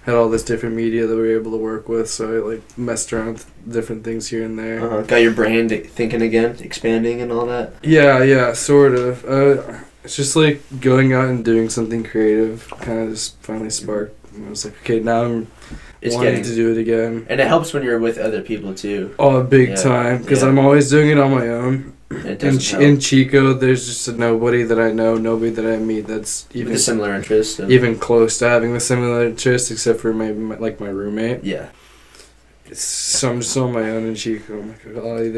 had all this different media that we were able to work with, so I messed around with different things here and there. Got your brain thinking again, expanding and all that? Yeah, sort of. It's just going out and doing something creative kind of just finally sparked. And I was like, okay, now I'm wanting to do it again. And it helps when you're with other people too. Oh, big time, because I'm always doing it on my own. In Chico, there's just nobody that I know, nobody that I meet that's even with a similar interest, even close to having the similar interest, except for my roommate. Yeah. So I'm just on my own in Chico. I'm like,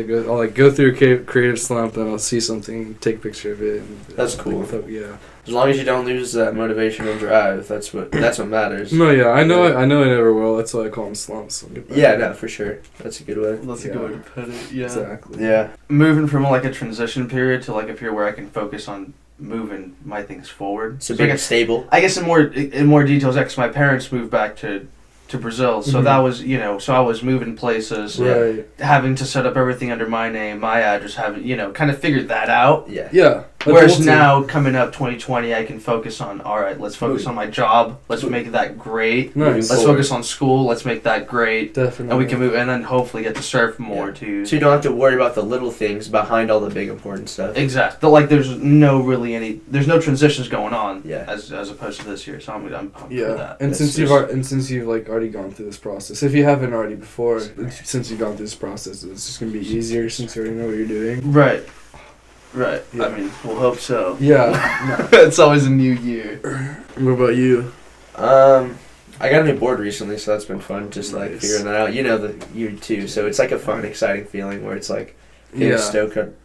I'll go through a creative slump, and I'll see something, take a picture of it. And that's cool. Yeah. As long as you don't lose that motivation and drive, that's what matters. No, yeah, I know I never will. That's why I call them slumps. Yeah, no, for sure. That's a good way. That's a good way to put it. Yeah. Exactly. Yeah. Moving from a transition period to a period where I can focus on moving my things forward. So being stable. I guess in more details, because my parents moved back to Brazil, so that was so I was moving places, right, having to set up everything under my name, my address, having kind of figured that out. Yeah. Whereas now, coming up 2020, I can focus on, all right, let's focus on my job, let's make that great. Nice. Let's focus on school, let's make that great. Definitely. And we can move, and then hopefully get to surf more too. So you don't have to worry about the little things behind all the big important stuff. Exactly. There's no transitions going on. Yeah. As opposed to this year, so I'm pumped for that. And since you've already gone through this process, if you haven't already before, since you've gone through this process, it's just gonna be easier since you already know what you're doing. Right. Yeah. I mean, we'll hope so. Yeah. It's always a new year. What about you? I got a new board recently, so that's been fun. Just figuring that out. You too. So it's a fun, exciting feeling where it's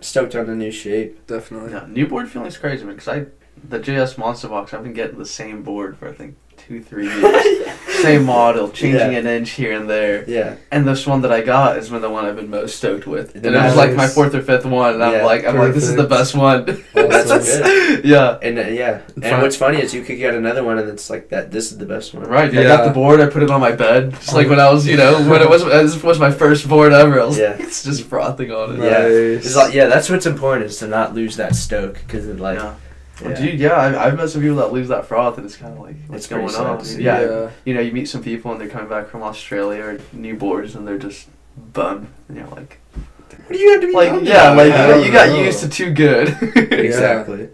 stoked on the new shape. Definitely. Yeah, new board feeling is crazy, man. Because the JS Monster Box, I've been getting the same board for I think 2-3 years. Same model, changing an inch here and there. Yeah. And this one that I got is the one I've been most stoked with. And it Nice. was like my 4th or 5th one, and I'm like, this is the best one. That's good. Yeah. And and what's funny is you could get another one, and it's like that. This is the best one. Right. I got the board. I put it on my bed. Just like when I was, when this was my first board ever. I was like, it's just frothing on it. Yeah. Nice. It's like, that's what's important is to not lose that stoke because it like. Yeah. Well, dude, I've met some people that lose that froth, and it's kind of like, what's going on? Yeah. You meet some people, and they're coming back from Australia or new boards, and they're just bummed, and you're like, what do you have to be like? bummed Yeah, about? like you got used to too good. Exactly.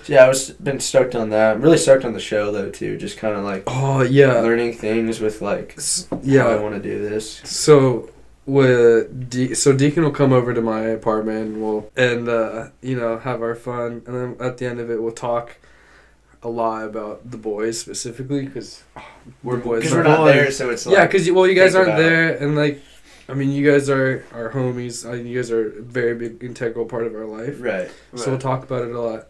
So, I was been stoked on that. I'm really stoked on the show though too. Just kind of like learning things with like how I want to do this. So. So Deacon will come over to my apartment and we'll have our fun, and then at the end of it we'll talk a lot about the boys specifically because we're boys. Because we're not there, so it's like because you guys aren't there, and like I mean you guys are our homies. You guys are a very big integral part of our life. Right. So we'll talk about it a lot,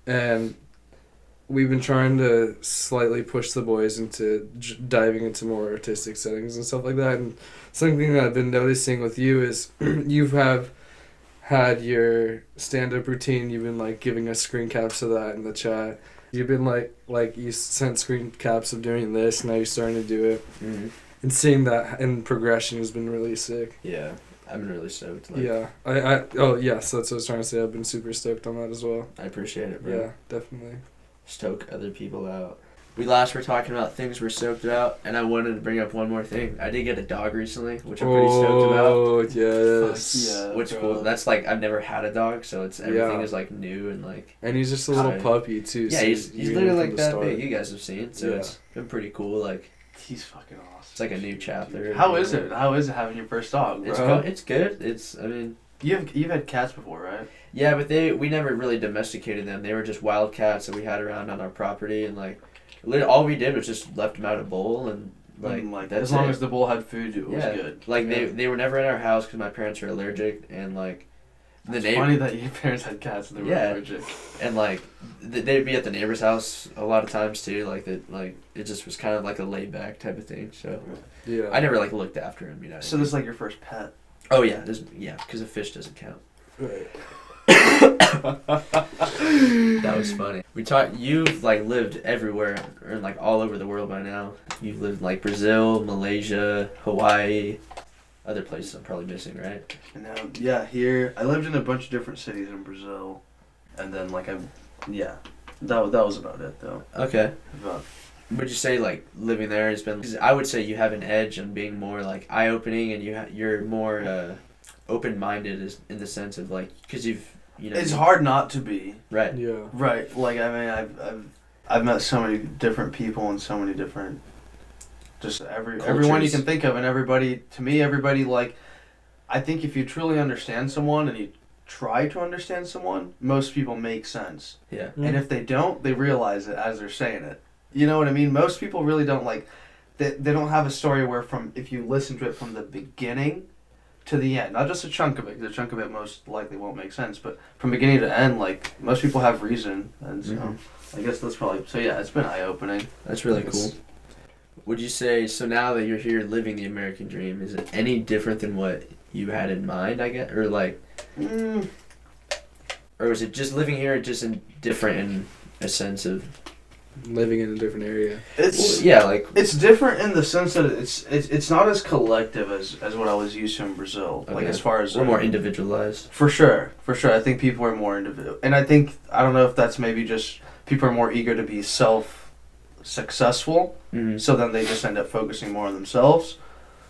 and we've been trying to slightly push the boys into diving into more artistic settings and stuff like that. And something that I've been noticing with you is you have had your stand-up routine. You've been like giving us screen caps of that in the chat. You've been like you sent screen caps of doing this. Now you're starting to do it. Mm-hmm. And seeing that in progression has been really sick. Yeah, I've been really stoked. So that's what I was trying to say. I've been super stoked on that as well. I appreciate it, bro. Yeah, definitely. Stoke other people out. We last were talking about things we're stoked about, and I wanted to bring up one more thing. I did get a dog recently, which I'm pretty stoked about. Oh, yes. Yeah, which cool. That's like I've never had a dog, so it's everything is like new and like. And he's just a little puppy too. Yeah, so he's literally like that big. You guys have seen, so it's been pretty cool. Like he's fucking awesome. It's like a new chapter. How is it? How is it having your first dog, bro? It's good. I mean. You've had cats before, right? Yeah, but we never really domesticated them. They were just wild cats that we had around on our property, and like, all we did was just left them out of a bowl, and like that's as long as the bowl had food, it was good. Like they were never in our house because my parents were allergic, and like. It's funny that your parents had cats and they were allergic. And like they'd be at the neighbor's house a lot of times too. Like it just was kind of like a laid back type of thing. So I never like looked after him. So this is like your first pet. Oh yeah, because a fish doesn't count. Right. That was funny. You've like lived everywhere or like all over the world by now. You've lived like Brazil, Malaysia, Hawaii, other places I'm probably missing, right? Here I lived in a bunch of different cities in Brazil, and then that was about it though. Okay. Would you say like living there has been? Cause I would say you have an edge on being more like eye opening, and you're more open minded in the sense of like because It's hard not to be. Right. Yeah. Right. Like I mean, I've met so many different people and so many different, just everyone you can think of, and everybody like, I think if you truly understand someone and you try to understand someone, most people make sense. Yeah. Mm-hmm. And if they don't, they realize it as they're saying it. You know what I mean? Most people really don't like, they don't have a story where if you listen to it from the beginning to the end, not just a chunk of it, because a chunk of it most likely won't make sense, but from beginning to end, like, most people have reason, and so, I guess that's probably, so yeah, it's been eye-opening. That's really cool. Would you say, so now that you're here living the American dream, is it any different than what you had in mind, I guess, or like, or is it just living here just different in a sense of living in a different area? It's different in the sense that it's not as collective as what I was used to in Brazil. Okay. Like as far as we're more individualized. For sure. I think people are more individual, and I don't know if that's maybe just people are more eager to be successful, so then they just end up focusing more on themselves.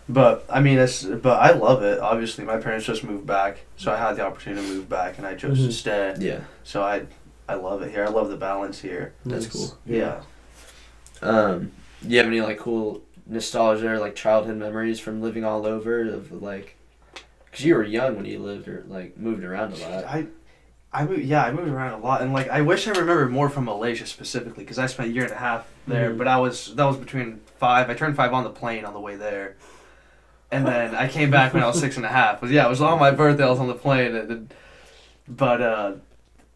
But I mean, but I love it. Obviously, my parents just moved back, so I had the opportunity to move back, and I chose to stay. Yeah. So I love it here. I love the balance here. That's cool. Yeah. Do you have any like cool nostalgia or like childhood memories from living all over of like, because you were young when you lived or like moved around a lot. I moved around a lot, and like I wish I remembered more from Malaysia specifically because I spent a year and a half there. But that was between 5. I turned 5 on the plane on the way there, and then I came back when I was 6 and a half. It was on my birthday. I was on the plane, but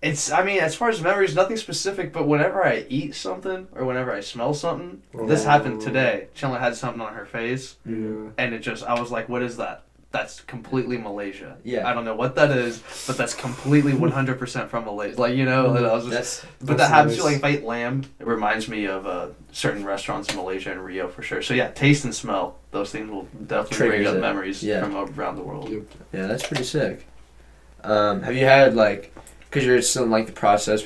I mean, as far as memories, nothing specific, but whenever I eat something or whenever I smell something, this happened today. Chandler had something on her face, Yeah. and I was like, what is that? That's completely Malaysia. Yeah. I don't know what that is, but that's completely 100% from Malaysia. Like, and I was just... But that happens, nice. like, if I eat lamb, it reminds me of certain restaurants in Malaysia and Rio, for sure. So, yeah, taste and smell, those things will definitely bring Triggers up it. memories Yeah. from around the world. Yep. Yeah, that's pretty sick. Have you had, like, because you're still in, like, the process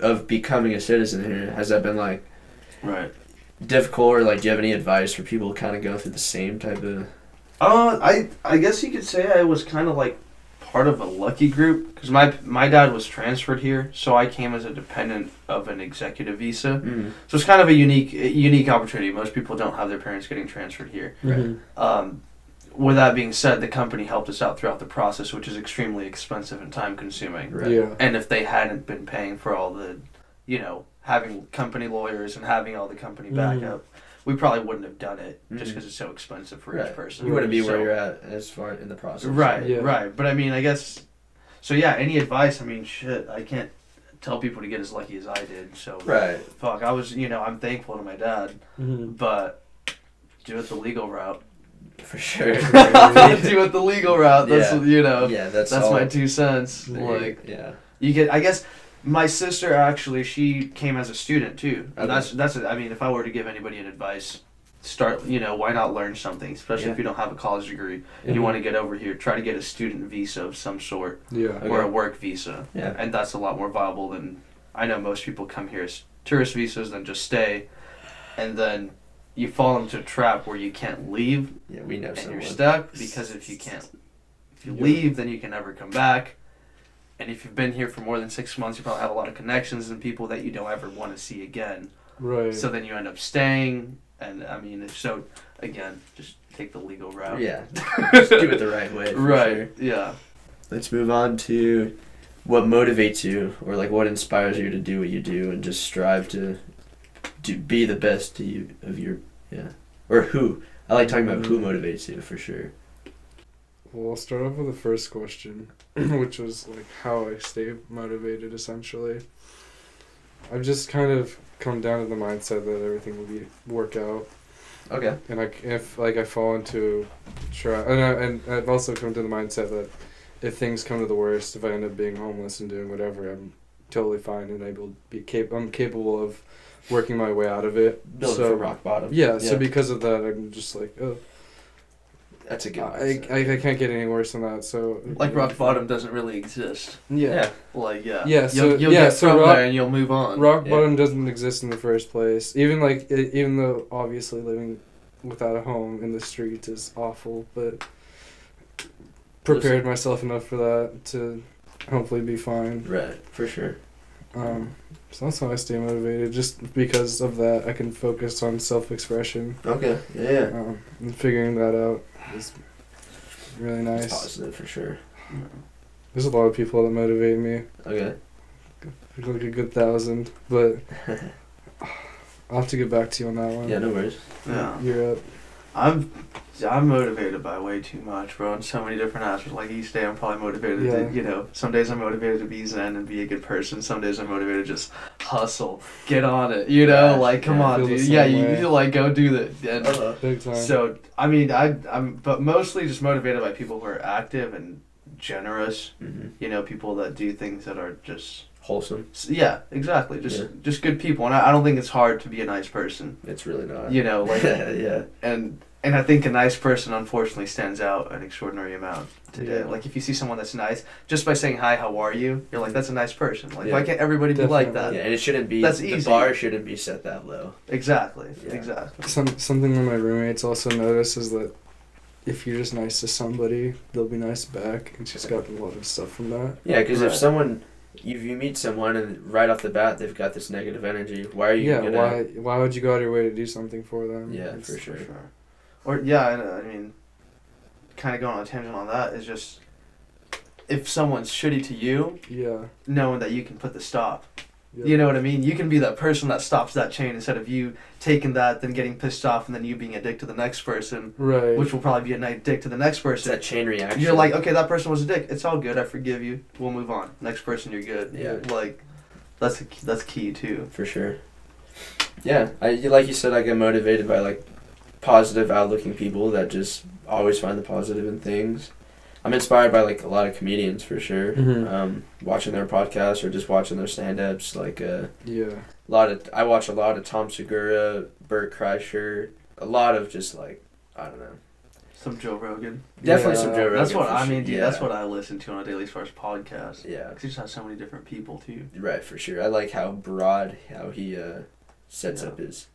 of becoming a citizen here, has that been, like, Right. difficult, or, like, do you have any advice for people to kind of go through the same type of... I guess you could say I was kind of like part of a lucky group because my dad was transferred here, so I came as a dependent of an executive visa. Mm. So it's kind of a unique opportunity. Most people don't have their parents getting transferred here. Right. With that being said, the company helped us out throughout the process, which is extremely expensive and time consuming. Right. Yeah. And if they hadn't been paying for all the, having company lawyers and having all the company backup, we probably wouldn't have done it just because it's so expensive for each person. You wouldn't be where So- you're at as far in the process. Right, Yeah. right. But I mean, I guess. So yeah, any advice? I mean, shit, I can't tell people to get as lucky as I did. So Right. fuck, I was, I'm thankful to my dad, but do it the legal route. For sure. Do it the legal route. That's Yeah, that's that's all. my 2 cents. Yeah. Like Yeah. you get, I guess. My sister actually, she came as a student too. And Okay. that's it. I mean, if I were to give anybody an advice, start. Why not learn something, especially if you don't have a college degree. You want to get over here, try to get a student visa of some sort. Yeah. Or a work visa. Yeah. And that's a lot more viable than, I know most people come here as tourist visas, then just stay, and then you fall into a trap where you can't leave, Yeah, we know and someone. you're stuck, because if you leave, then you can never come back. And if you've been here for more than 6 months, you probably have a lot of connections and people that you don't ever want to see again. Right. So then you end up staying, and I mean, again, just take the legal route. Yeah. Just do it the right way. For Right, sure. yeah. Let's move on to what motivates you, or like what inspires you to do what you do and just strive to be the best to you of your, or who. I like talking about who motivates you for sure. Well, I'll start off with the first question, which was like how I stay motivated. Essentially, I've just kind of come down to the mindset that everything will work out, Okay. and if I fall into and I've also come to the mindset that if things come to the worst, if I end up being homeless and doing whatever, I'm totally fine and I'm capable of working my way out of it. Building So from rock bottom. yeah, so because of that, I'm just like, oh, That's a good I can't get any worse than that. So Like rock bottom doesn't really exist. Yeah. Like, yeah. Yeah, so- you'll yeah, get so from rock- there and you'll move on. rock Yeah. bottom doesn't exist in the first place. Even though obviously living without a home in the streets is awful, but prepared myself enough for that to hopefully be fine. Right, for sure. So that's how I stay motivated. Just because of that, I can focus on self-expression. Okay, yeah. And figuring that out is really It's nice. positive for sure. There's a lot of people that motivate me. Okay. Like a good 1,000, but I'll have to get back to you on that one. Yeah, no worries. Yeah. You're up. I'm motivated by way too much, bro, in so many different aspects. Like each day I'm probably motivated to, some days I'm motivated to be zen and be a good person. Some days I'm motivated to just hustle, get on it, like, come on, feel the dude. same Yeah, way. you like, go do that. And Big time. so, I mean, I'm but mostly just motivated by people who are active and generous, Mm-hmm. people that do things that are just... Wholesome. Yeah, exactly. Just good people. And I don't think it's hard to be a nice person. It's really not. Like... Yeah. And I think a nice person, unfortunately, stands out an extraordinary amount today. Yeah. Like, if you see someone that's nice, just by saying, hi, how are you? You're like, that's a nice person. Like, Yeah. why can't everybody be like that? Definitely. Yeah, and it shouldn't be... That's the easy. bar shouldn't be set that low. Exactly. Yeah. Exactly. Something that my roommates also notice is that if you're just nice to somebody, they'll be nice back, and she's got a lot of stuff from that. Yeah, because if Right. someone... If you meet someone and right off the bat they've got this negative energy, why are you Yeah, gonna... why would you go out of your way to do something for them? Yeah, It's- for sure. Or, yeah, and, I mean, kind of going on a tangent on that is just, if someone's shitty to you, Yeah. knowing that you can put the stop Yeah. You know what I mean? You can be that person that stops that chain instead of you taking that, then getting pissed off, and then you being a dick to the next person, Right. which will probably be a nice dick to the next It's person. that chain reaction. You're like, okay, that person was a dick. It's all good. I forgive you. We'll move on. Next person, you're good. Yeah. Like, that's key too. For sure. Yeah, like you said, I get motivated by like positive outlooking people that just always find the positive in things. I'm inspired by like a lot of comedians for sure. Mhm. Watching their podcasts or just watching their stand-ups. Like Yeah. I watch a lot of Tom Segura, Bert Kreischer, a lot of just like, I don't know. Some Joe Rogan. Definitely Yeah. some Joe Rogan. That's what for I sure. mean, dude. Yeah. That's what I listen to on a daily as far as podcasts. Yeah. Because he just has so many different people too. Right, for sure. I like how broad how he sets Yeah. up his.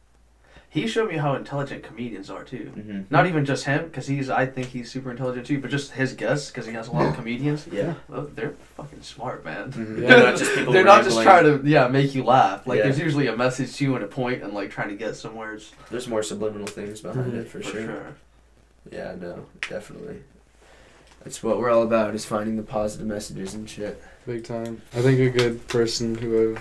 He showed me how intelligent comedians are too. Mm-hmm. Not even just him, because I think he's super intelligent too, but just his guests, because he has a lot of comedians. Yeah. Well, they're fucking smart, man. Mm-hmm. Yeah. They're not just people. They're not just rambling. trying to make you laugh. Like Yeah. there's usually a message to you and a point, and like trying to get somewhere. There's more subliminal things behind Mhm. it for sure. Yeah, no, definitely. That's what we're all about, is finding the positive messages and shit. Big time. I think a good person who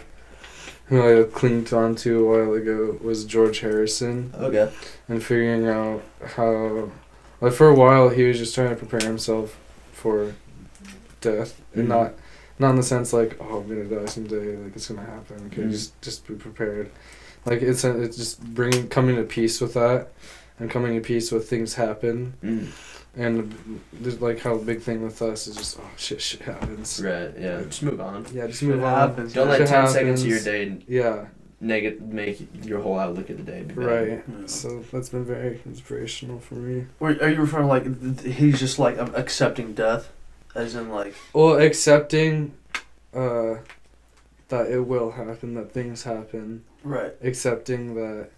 I clinged on to a while ago was George Harrison, Okay. and figuring out how, like, for a while he was just trying to prepare himself for death, and Mhm. not in the sense like, oh, I'm gonna die someday, like it's gonna happen. Okay, Mhm. just be prepared. Like it's just coming to peace with that, and coming to peace with things happen. Mm. And there's like how the big thing with us is just, oh, shit happens. Right, yeah. Just move on. Yeah, just Shit move on. happens. Don't let Shit 10 seconds of your happens. day Yeah, make your whole outlook of the day be bad. right. Yeah. So that's been very inspirational for me. Are you referring like he's just like accepting death, as in like Well, accepting that it will happen, that things happen. right? Accepting that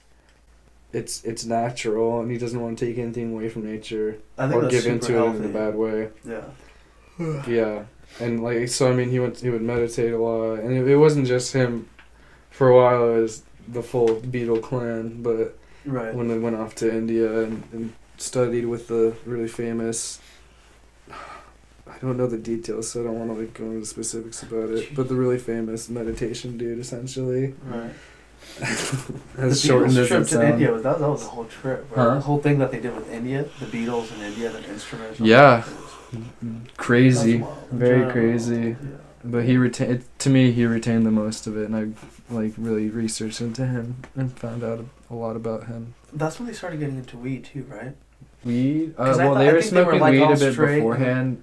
it's natural, and he doesn't want to take anything away from nature I think or that's give super into healthy. it in a bad way. Yeah. Yeah, and like so, I mean, he would meditate a lot, and it wasn't just him. For a while, it was the full Beatle clan, but Right. when they went off to India and studied with the really famous, I don't know the details, so I don't want to like go into the specifics about it, but the really famous meditation dude, essentially, Right. as The shortened Beatles as trip it to sounds. India that was a whole trip. Bro. Huh? The whole thing that they did with India, the Beatles in India, the instruments. Yeah. That's Crazy, wild. very Yeah. crazy. Yeah. But he retained the most of it, and I like really researched into him and found out a lot about him. That's when they started getting into weed too, right? Weed? 'Cause I Well, thought- they I were think they were, smoking like, weed all a bit straight, beforehand.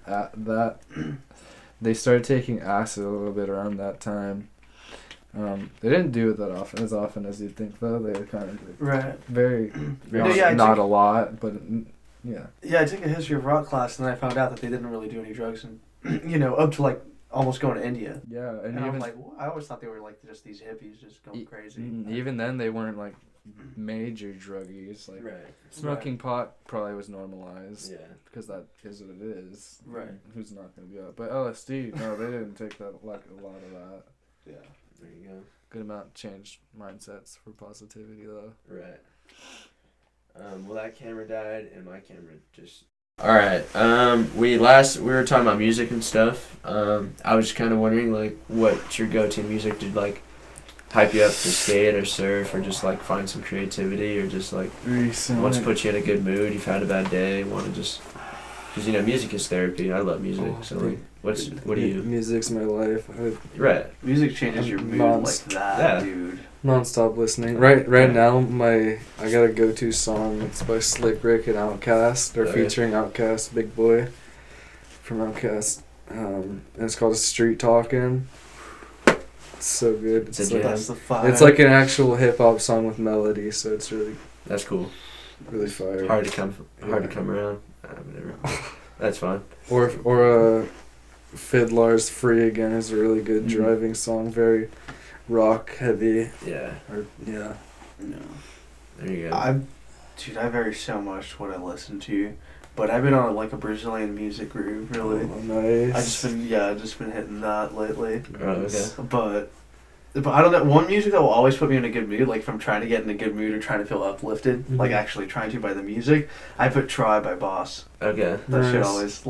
They started taking acid a little bit around that time. They didn't do it that often, as often as you'd think, though. They were kind of like Right. very, No, not, yeah, I not took- a lot, but yeah. Yeah, I took a history of rock class, and then I found out that they didn't really do any drugs, and up to like almost going to India. Yeah, And and I'm even like, I always thought they were like just these hippies just going crazy. even then, they weren't like major druggies. Like Right. smoking pot probably was normalized. Yeah. Because that is what it is. Right. Who's not going to be out? But LSD, no, they didn't take that like a lot of that. Yeah. There you go. Good amount changed mindsets for positivity though. Right. Well, that camera died, and my camera just. All right. We were talking about music and stuff. I was kind of wondering like, what's your go-to music to like hype you up to skate or surf or just like find some creativity or just like what's put you in a good mood? You've had a bad day, want to just. Because music is therapy. I love music. Oh, So like, what do you? Music's my life. Right. Music changes your mood like that, Yeah. dude. Non-stop listening. Right now, I got a go-to song. It's by Slick Rick and Outkast. They're Okay. featuring Outkast, Big Boy, from Outkast. And it's called Street Talkin'. It's so good. It's a It's jam. like, That's the fire. it's like an actual hip-hop song with melody, so it's really, That's cool. really fire. Hard to come Yeah. around. Whatever. That's fine. Or Fiddler's Free Again is a really good Mhm. driving song. Very rock heavy. Yeah. Or yeah. No. There you go. I vary so much what I listen to, but I've been on like a Brazilian music groove, really. Oh, nice. I just been hitting that lately. Oh, okay. But I don't know. One music that will always put me in a good mood, like if I'm trying to get in a good mood or trying to feel uplifted, like Mhm. actually trying to by the music, I put "Try" by Boss. Okay. That shit Nice.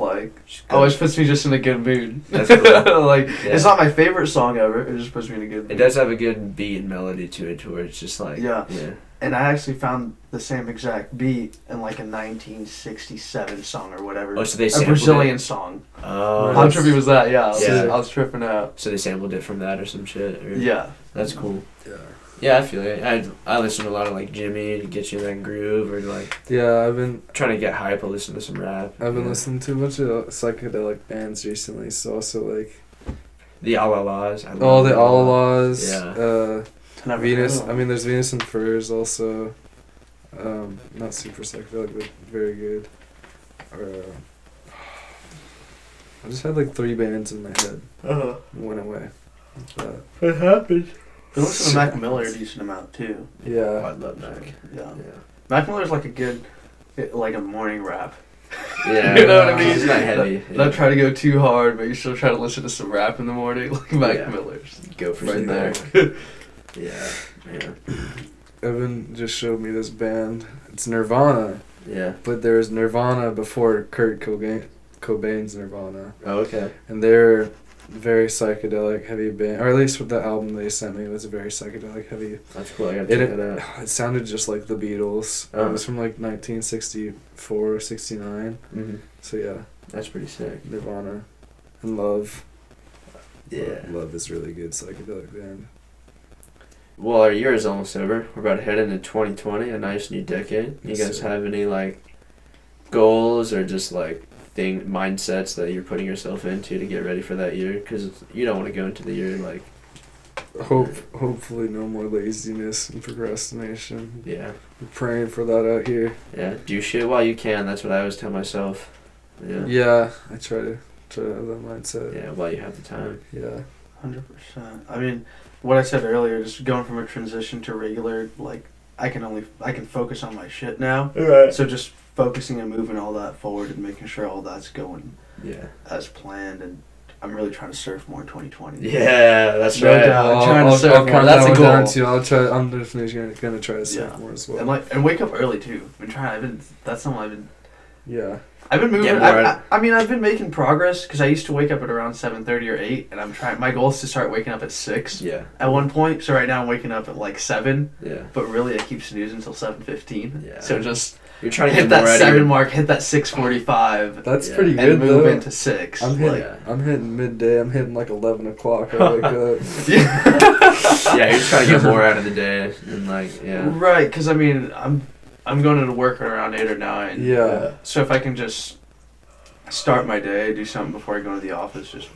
always puts me just in a good mood. That's cool. It's not my favorite song ever. It just puts me in a good mood. It does have a good beat and melody to it, to where it's just like Yeah. yeah. And I actually found the same exact beat in like a 1967 song or whatever. Oh, so they a sampled Brazilian it? song. Oh. How trippy was that? Yeah, Yeah. I was tripping out. So they sampled it from that or some shit. Or, Yeah. That's cool. Yeah. Yeah, I feel it. I listen to a lot of like Jimmy to get you in that groove, or like Yeah, I've been trying to get hype. I listen to some rap. listening to a bunch of psychedelic bands recently. So also like The Alalas. all the Alalas, Yeah. Never Venus. heard of I mean, there's Venus and Furs also. Not super psychedelic, but very good. I just had like 3 bands in my head. Went away. But, It happens. I listen to Mac Miller a decent amount too. yeah. I love Mac. Yeah. Yeah. Mac Miller's like a good, like a morning rap. Yeah. You know what I mean? It's not heavy. Not try to go too hard, but you still try to listen to some rap in the morning, like Mac Yeah. Miller's. Go for Right some there. Mac. Yeah. Yeah. Evan just showed me this band. It's Nirvana, Yeah. but there was Nirvana before Kurt Cobain's Nirvana. Oh, okay. And they're very psychedelic heavy band, or at least with the album they sent me, it was a very psychedelic heavy. That's cool. I gotta check that out. It sounded just like the Beatles. Oh. It was from like 1964 or 69. Mm-hmm. So yeah, That's pretty sick. Nirvana and Love. Yeah. Love is really good psychedelic band. Well, our year is almost over. We're about to head into 2020, a nice new decade. You Yes, guys sir. have any like goals or just like mindsets that you're putting yourself into to get ready for that year? Because you don't want to go into the year like Hopefully no more laziness and procrastination. yeah. We're praying for that out here. Yeah, do shit while you can. That's what I always tell myself. Yeah. Yeah, I try to have that mindset. Yeah, while you have the time. Yeah. 100%. I mean, what I said earlier, just going from a transition to regular, like, I can focus on my shit now. Right. So just focusing and moving all that forward and making sure all that's going Yeah. as planned, and I'm really trying to surf more in 2020. Yeah, that's No right. doubt. I'm trying to I'll surf more. count That's that a one goal. down too. I'm definitely gonna try to surf Yeah. more as well. And wake up early too. That's something I've been Yeah. moving. Get more I mean, I've been making progress because I used to wake up at around 7:30 or 8, and I'm trying. My goal is to start waking up at 6 Yeah. at one point. So right now I'm waking up at like 7, Yeah. but really I keep snoozing until 7:15. Yeah. So just You're trying to hit get more that out 7 of your... mark, hit that 6:45, That's Yeah. pretty and good move though. into 6. I'm hitting, Yeah. I'm hitting midday. I'm hitting like 11 o'clock. I wake up. Yeah. Yeah, you're just trying to get more out of the day and like yeah. Right, because I mean I'm going into work at around 8 or 9. Yeah. So if I can just start my day, do something before I go to the office, just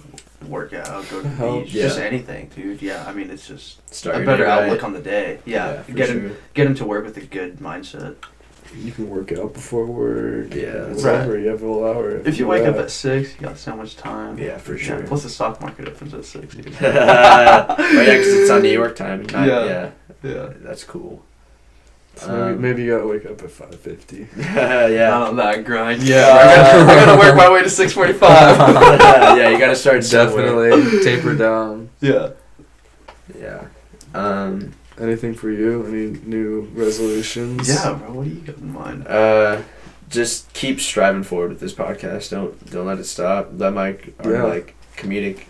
work out, go to the Help. beach, just Yeah. anything, dude. Yeah, I mean it's just Start a your better day right. outlook on the day. Yeah, for get sure. into work with a good mindset. You can work out before work. Yeah, that's Whatever. You have a whole hour. If you wake up at 6, you got so much time. Yeah, for sure. Plus the stock market opens at 6. Dude. Oh yeah, because it's on New York time. Not, Yeah. yeah. Yeah. That's cool. So maybe you gotta wake up at 5:50. Yeah. Not on that grind. Yeah, I gotta work my way to 6:45. Yeah, you gotta start somewhere. Definitely taper down. Yeah. Yeah. Anything for you? Any new resolutions? Yeah, bro. What do you got in mind? Just keep striving forward with this podcast. Don't let it stop. Let my like comedic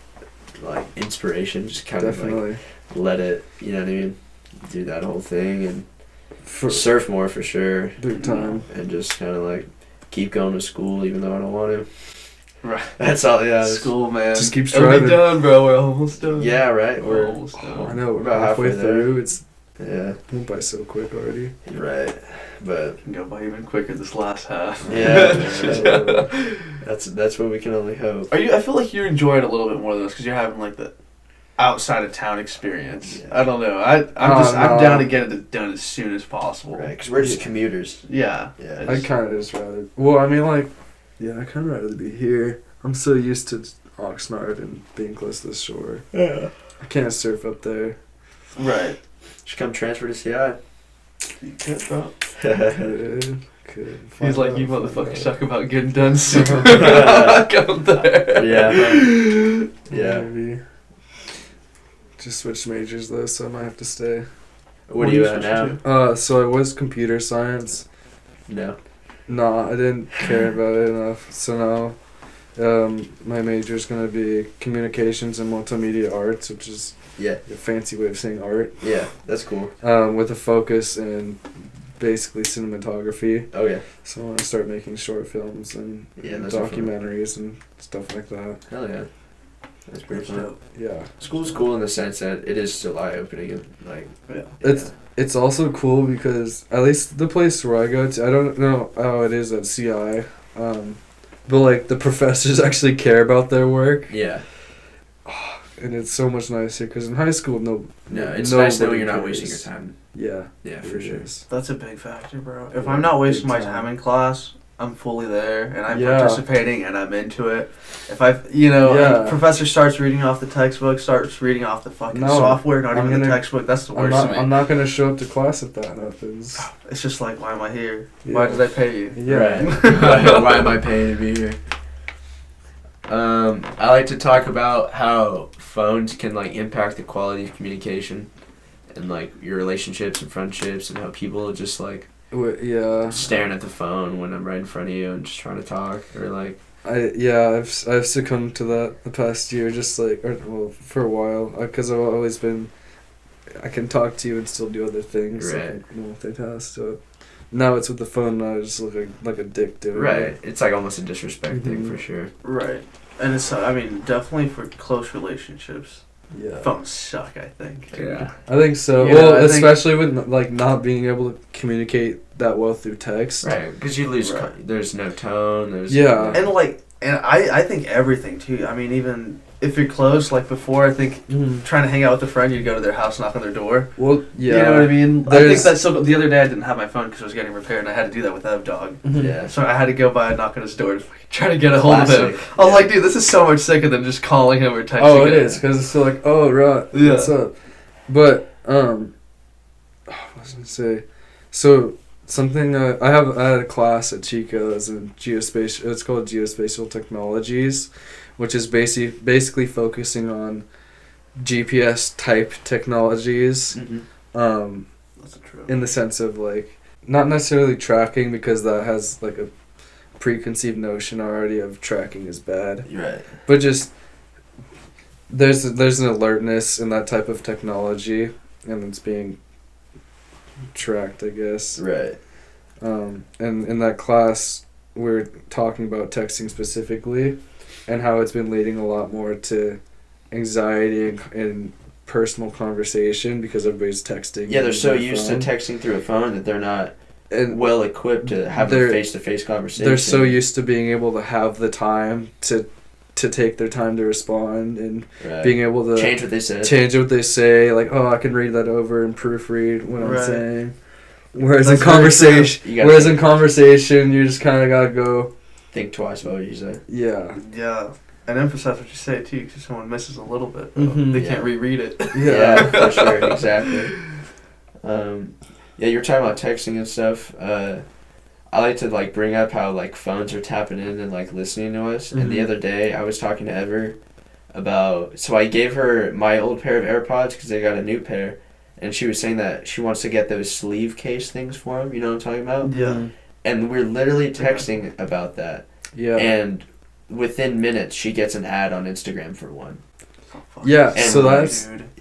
like inspiration just kind of Definitely. like let it. You know what I mean? Do that whole thing and surf more for sure. Big time. And just kind of like keep going to school even though I don't want to. Right. That's all. Yeah. School, man. Just keep It'll be striving. done, bro. We're almost done. Yeah. Right. We're almost I done. know. We're about about halfway halfway there. through. It's Yeah. went by so quick already. Right. But Can go by even quicker this last half. yeah. That's what we can only hope. I feel like you're enjoying it a little bit more than us because you're having like the outside of town experience. Yeah. I don't know. I'm no. down to get it done as soon as possible. Right. Because we're just commuters. Yeah. Yeah. I'd kind of just rather. Well, I mean, like, yeah, I kind of rather be here. I'm so used to Oxnard and being close to the shore. Yeah. I can't surf up there. Right. Should come transfer to CI. You could, bro. Could. He's like, you motherfuckers talk about getting done soon. Come there. Yeah. Yeah. Maybe. Just switched majors though, so I might have to stay. What are you at now? So I was computer science. No. Nah, I didn't care about it enough. So now, my major's gonna be communications and multimedia arts, which is Yeah. a fancy way of saying art. Yeah, that's cool. With a focus in basically cinematography. Oh yeah. So I want to start making short films and Yeah, those are fun. documentaries and stuff like that. Hell yeah. That's pretty fun. Yeah. School's cool in the sense that it is still eye-opening and like. Yeah. It's also cool because at least the place where I go to, I don't know how it is at CI, but like the professors actually care about their work, Yeah. and it's so much nicer because in high school, No, it's nice knowing you're not cares. wasting your time. Yeah. Yeah, for it sure. is. That's a big factor, bro. If Yeah, I'm not wasting big my time. time in class, I'm fully there and I'm Yeah. participating and I'm into it. If and professor starts reading off the textbook, starts reading off the fucking No, software, not I'm even the gonna- textbook, that's the I'm worst not. to me. I'm not gonna show up to class if that happens. It's just like, why am I here? Yeah. Why did I pay you? Yeah. Right. Why am I paying to be here? I like to talk about how phones can like impact the quality of communication and like your relationships and friendships and how people just like Yeah. staring at the phone when I'm right in front of you and just trying to talk or like I've succumbed to that the past year, just like for a while, because I've always been. I can talk to you and still do other things. Right. Like multitask. So now it's with the phone. And I just look like a dick doing right. it. It's like almost a disrespect thing Mhm. for sure. Right. And it's, I mean, definitely for close relationships, Yeah. phones suck, I think. Yeah. I think so. Yeah, Well, I think- especially with like not being able to communicate that well through text. Right. Because you lose. Right. There's no tone. There's Yeah. And like, and I think everything too. I mean, even if you're close, like before, I think Mhm. trying to hang out with a friend, you'd go to their house, knock on their door. Well, yeah. You know what I mean? I think There's- that's so. The other day, I didn't have my phone because it was getting repaired, and I had to do that with Dog. Mhm. Yeah. So I had to go by and knock on his door to try to get a hold of him. Classic. I was like, dude, this is so much sicker than just calling him or texting him. Oh, it is because it's still like, oh, right, Yeah. what's up? But what was I gonna say? So something I had a class at Chico's in geospatial. It's called geospatial technologies, which is basically focusing on GPS type technologies. Mm-hmm. That's true. In the sense of like not necessarily tracking because that has like a preconceived notion already of tracking is bad. You're right. But just there's an alertness in that type of technology, and it's being tracked, I guess. Right. And in that class, we're talking about texting specifically, and how it's been leading a lot more to anxiety and personal conversation because everybody's texting. Yeah, they're so on their used phone. to texting through a phone that they're not And well equipped to have a they're- face-to-face conversation. they're so used to being able to have the time to take their time to respond and right. being able to change what they said. change what they say, like, oh, I can read that over and proofread what I'm Right. saying. Whereas That's in very conversation, You gotta whereas think- in conversation, you just kind of gotta go, Think twice about what you say. yeah, Yeah. And emphasize what you say too, because if someone misses a little bit, Mhm. they Yeah. can't reread it. yeah, for sure, exactly. Yeah, you're talking about texting and stuff. I like to like bring up how like phones are tapping in and like listening to us. And the Mhm. other day, I was talking to Ever about. So I gave her my old pair of AirPods because I got a new pair, and she was saying that she wants to get those sleeve case things for them. You know what I'm talking about? Yeah. And we're literally texting about that. yeah, And within minutes, she gets an ad on Instagram for one. Oh, fuck. yeah. And So like,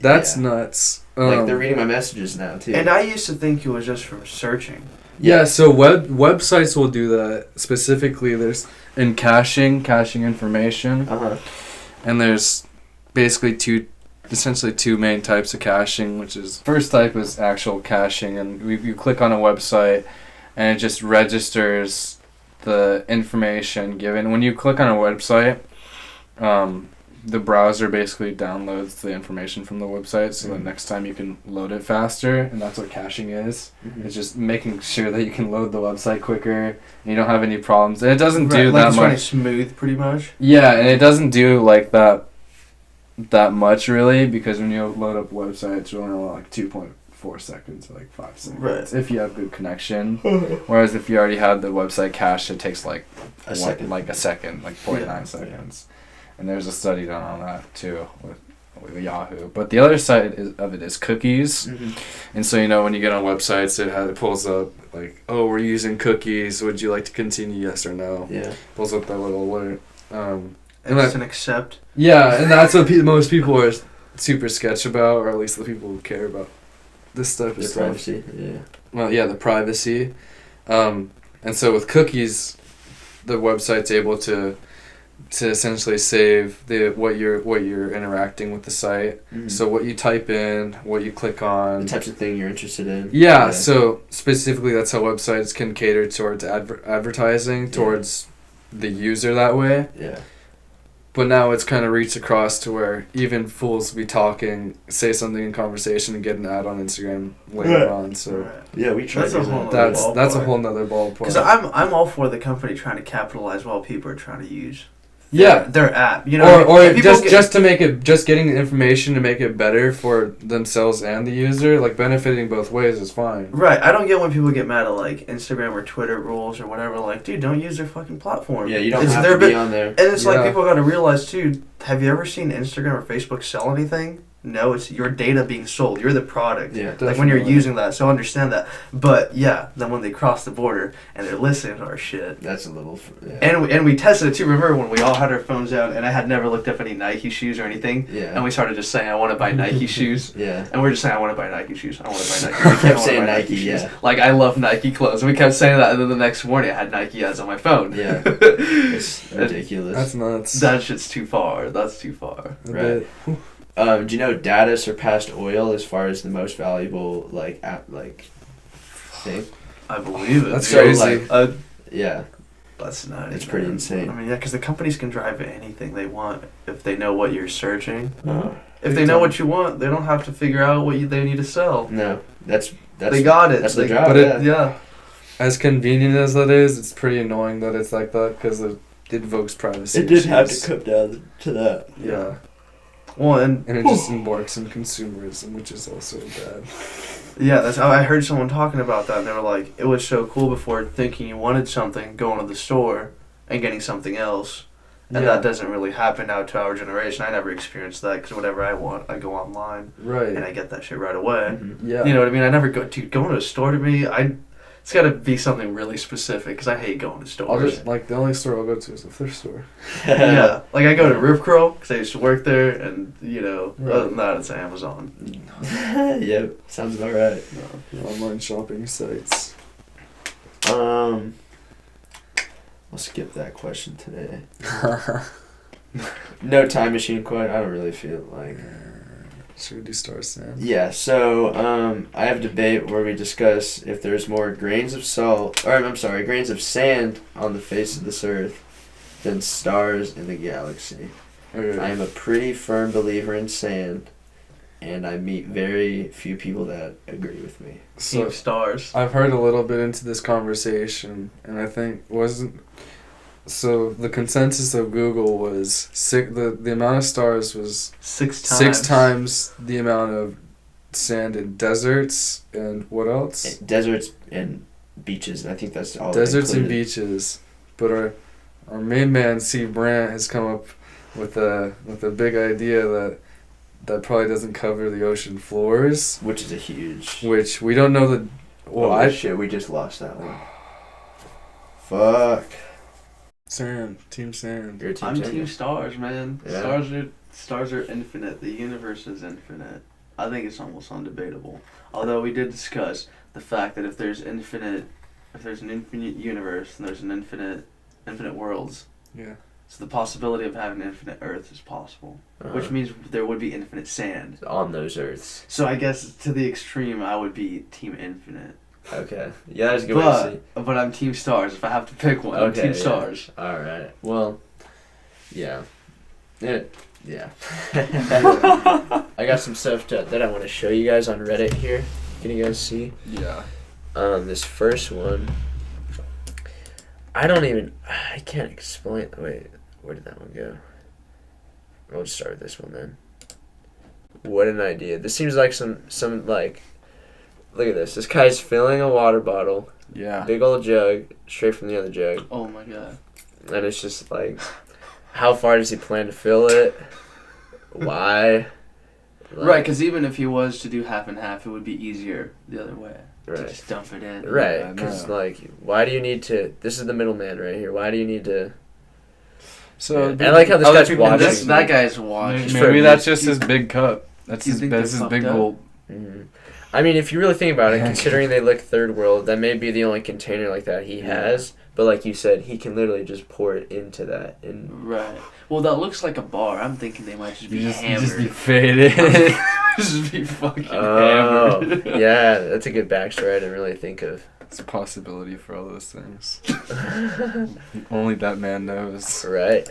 that's Yeah. nuts. Like they're reading my messages now too. And I used to think it was just from searching. Yeah, so websites will do that specifically. There's in caching information, and there's basically essentially two main types of caching, which is first type is actual caching, and you click on a website, and it just registers the information given. When you click on a website, the browser basically downloads the information from the website, so that next time you can load it faster, and that's what caching is. Mhm. It's just making sure that you can load the website quicker, and you don't have any problems. And it doesn't Right, do like that it's running much. smooth, pretty much. Yeah, and it doesn't do like that much really, because when you load up websites, you're only like 2.4 seconds or like 5 seconds Right. if you have good connection. Whereas if you already have the website cached, it takes like A one- second. like a second, like 0.9 Yeah. seconds. And there's a study done on that too with Yahoo. But the other side of it is cookies. Mm-hmm. And so, when you get on websites, it pulls up, like, oh, we're using cookies. Would you like to continue, yes or no? Yeah. Pulls up that little alert. And it's an accept. Yeah, and that's what most people are super sketch about, or at least the people who care about this type of The stuff. privacy, yeah. Well, yeah, the privacy. And so with cookies, the website's able to essentially save what you're interacting with the site. Mm-hmm. So what you type in, what you click on, The types of thing you're interested in. yeah. So specifically, that's how websites can cater towards advertising towards the user that way. Yeah. But now it's kind of reached across to where even fools be talking, say something in conversation, and get an ad on Instagram later on. So Yeah, we tried That's a to do whole that. that's a whole nother ballpark. Because I'm all for the company trying to capitalize while people are trying to use Yeah. their app, or people just to make it, just getting the information to make it better for themselves and the user, like benefiting both ways is fine. right. I don't get when people get mad at like Instagram or Twitter rules or whatever. Like, dude, don't use their fucking platform. Yeah, you don't It's have their to be bit- on there. And it's like Yeah. people got to realize too. Have you ever seen Instagram or Facebook sell anything? No, it's your data being sold. You're the product. Yeah. Like when you're Definitely. using that, so understand that. But yeah, then when they cross the border and they're listening to our shit. That's a little... Yeah. And we tested it too. Remember when we all had our phones out and I had never looked up any Nike shoes or anything, Yeah. and we started just saying I want to buy Nike shoes, Yeah. and we're just saying I want to buy Nike shoes. I want to buy Nike. shoes. We kept I wanna saying buy Nike, shoes. yeah. Like I love Nike clothes, and we kept saying that, and then the next morning I had Nike ads on my phone. Yeah. It's ridiculous. That's nuts. That shit's too far. That's too far. A Right. bit. Do you know data surpassed oil as far as the most valuable thing? I believe it. That's dude. crazy. Yeah. That's nice. It's pretty insane. I mean, yeah, because the companies can drive anything they want if they know what you're searching. Uh, If they know what you want, they don't have to figure out what they need to sell. no, that's They got it. That's They- the job. But it- Yeah. As convenient as that is, it's pretty annoying that it's like that because it invokes privacy. It did have to issues. come down to that. Yeah, Well, and and it just embarks in consumerism, which is also bad. yeah, that's how I heard someone talking about that, and they were like, it was so cool before thinking you wanted something, going to the store, and getting something else. And that doesn't really happen now to our generation. I never experienced that because whatever I want, I go online Right. and I get that shit right away. Mm-hmm. Yeah. You know what I mean? I never go to going to a store to me. It's got to be something really specific because I hate going to stores. I'll just like the only store I'll go to is the thrift store. Yeah, like I go to Rip Curl because I used to work there, and Right. other than that, it's Amazon. Yep. Sounds about right. Online shopping sites. I'll skip that question today. No time machine quite. I don't really feel like. Should we do Star Sand? Yeah, so I have a debate where we discuss if there's more grains of grains of sand on the face of this earth than stars in the galaxy. Okay. I am a pretty firm believer in sand, and I meet very few people that agree with me. Team So Stars. I've heard a little bit into this conversation, and I think so the consensus of Google was the amount of stars was 6 times. 6 times the amount of sand in deserts and what else? Deserts and beaches, and I think that's all. Deserts and included. beaches. But our main man Cbrandt has come up with a big idea that probably doesn't cover the ocean floors, Which is a huge. which we don't know the. Well, shit, we just lost that one. Fuck. Sand, Team Sand. You're a team I'm champion. Team Stars, man. Yeah. Stars are infinite. The universe is infinite. I think it's almost undebatable. Although we did discuss the fact that if there's an infinite universe, and there's an infinite worlds. Yeah. So the possibility of having infinite Earth is possible, Uh-huh. which means there would be infinite sand. On those Earths. So I guess to the extreme, I would be Team Infinite. Okay. Yeah, that's a good way to see. But I'm Team Stars. If I have to pick one, I'm Okay, Team yeah. Stars. All right. Well, yeah. Yeah. I got some stuff that I want to show you guys on Reddit here. Can you guys see? Yeah. This first one. I can't explain. Wait, where did that one go? We'll just start with this one then. What an idea. This seems like some like, look at this. This guy's filling a water bottle, Yeah. big old jug, straight from the other jug. Oh my god. And it's just like, how far does he plan to fill it? Why? Like, Right, because even if he was to do half and half, it would be easier the other way. To Right. just dump it in. Right, Yeah, I because know. like, why do you need to? This is the middleman right here. Why do you need to? So Yeah. I like how this other guy's people- watching. That guy's watching. Maybe, for maybe that's abuse. just his big cup. That's You his think that's they're his big fucked up? goal. Mhm. I mean, if you really think about it, considering they look third world, that may be the only container like that he has. But like you said, he can literally just pour it into that. And Right. Well, that looks like a bar. I'm thinking they might just be You hammered. just be faded. just be fucking oh, hammered. yeah, that's a good backstory I didn't really think of. It's a possibility for all those things. Only that man knows. Right.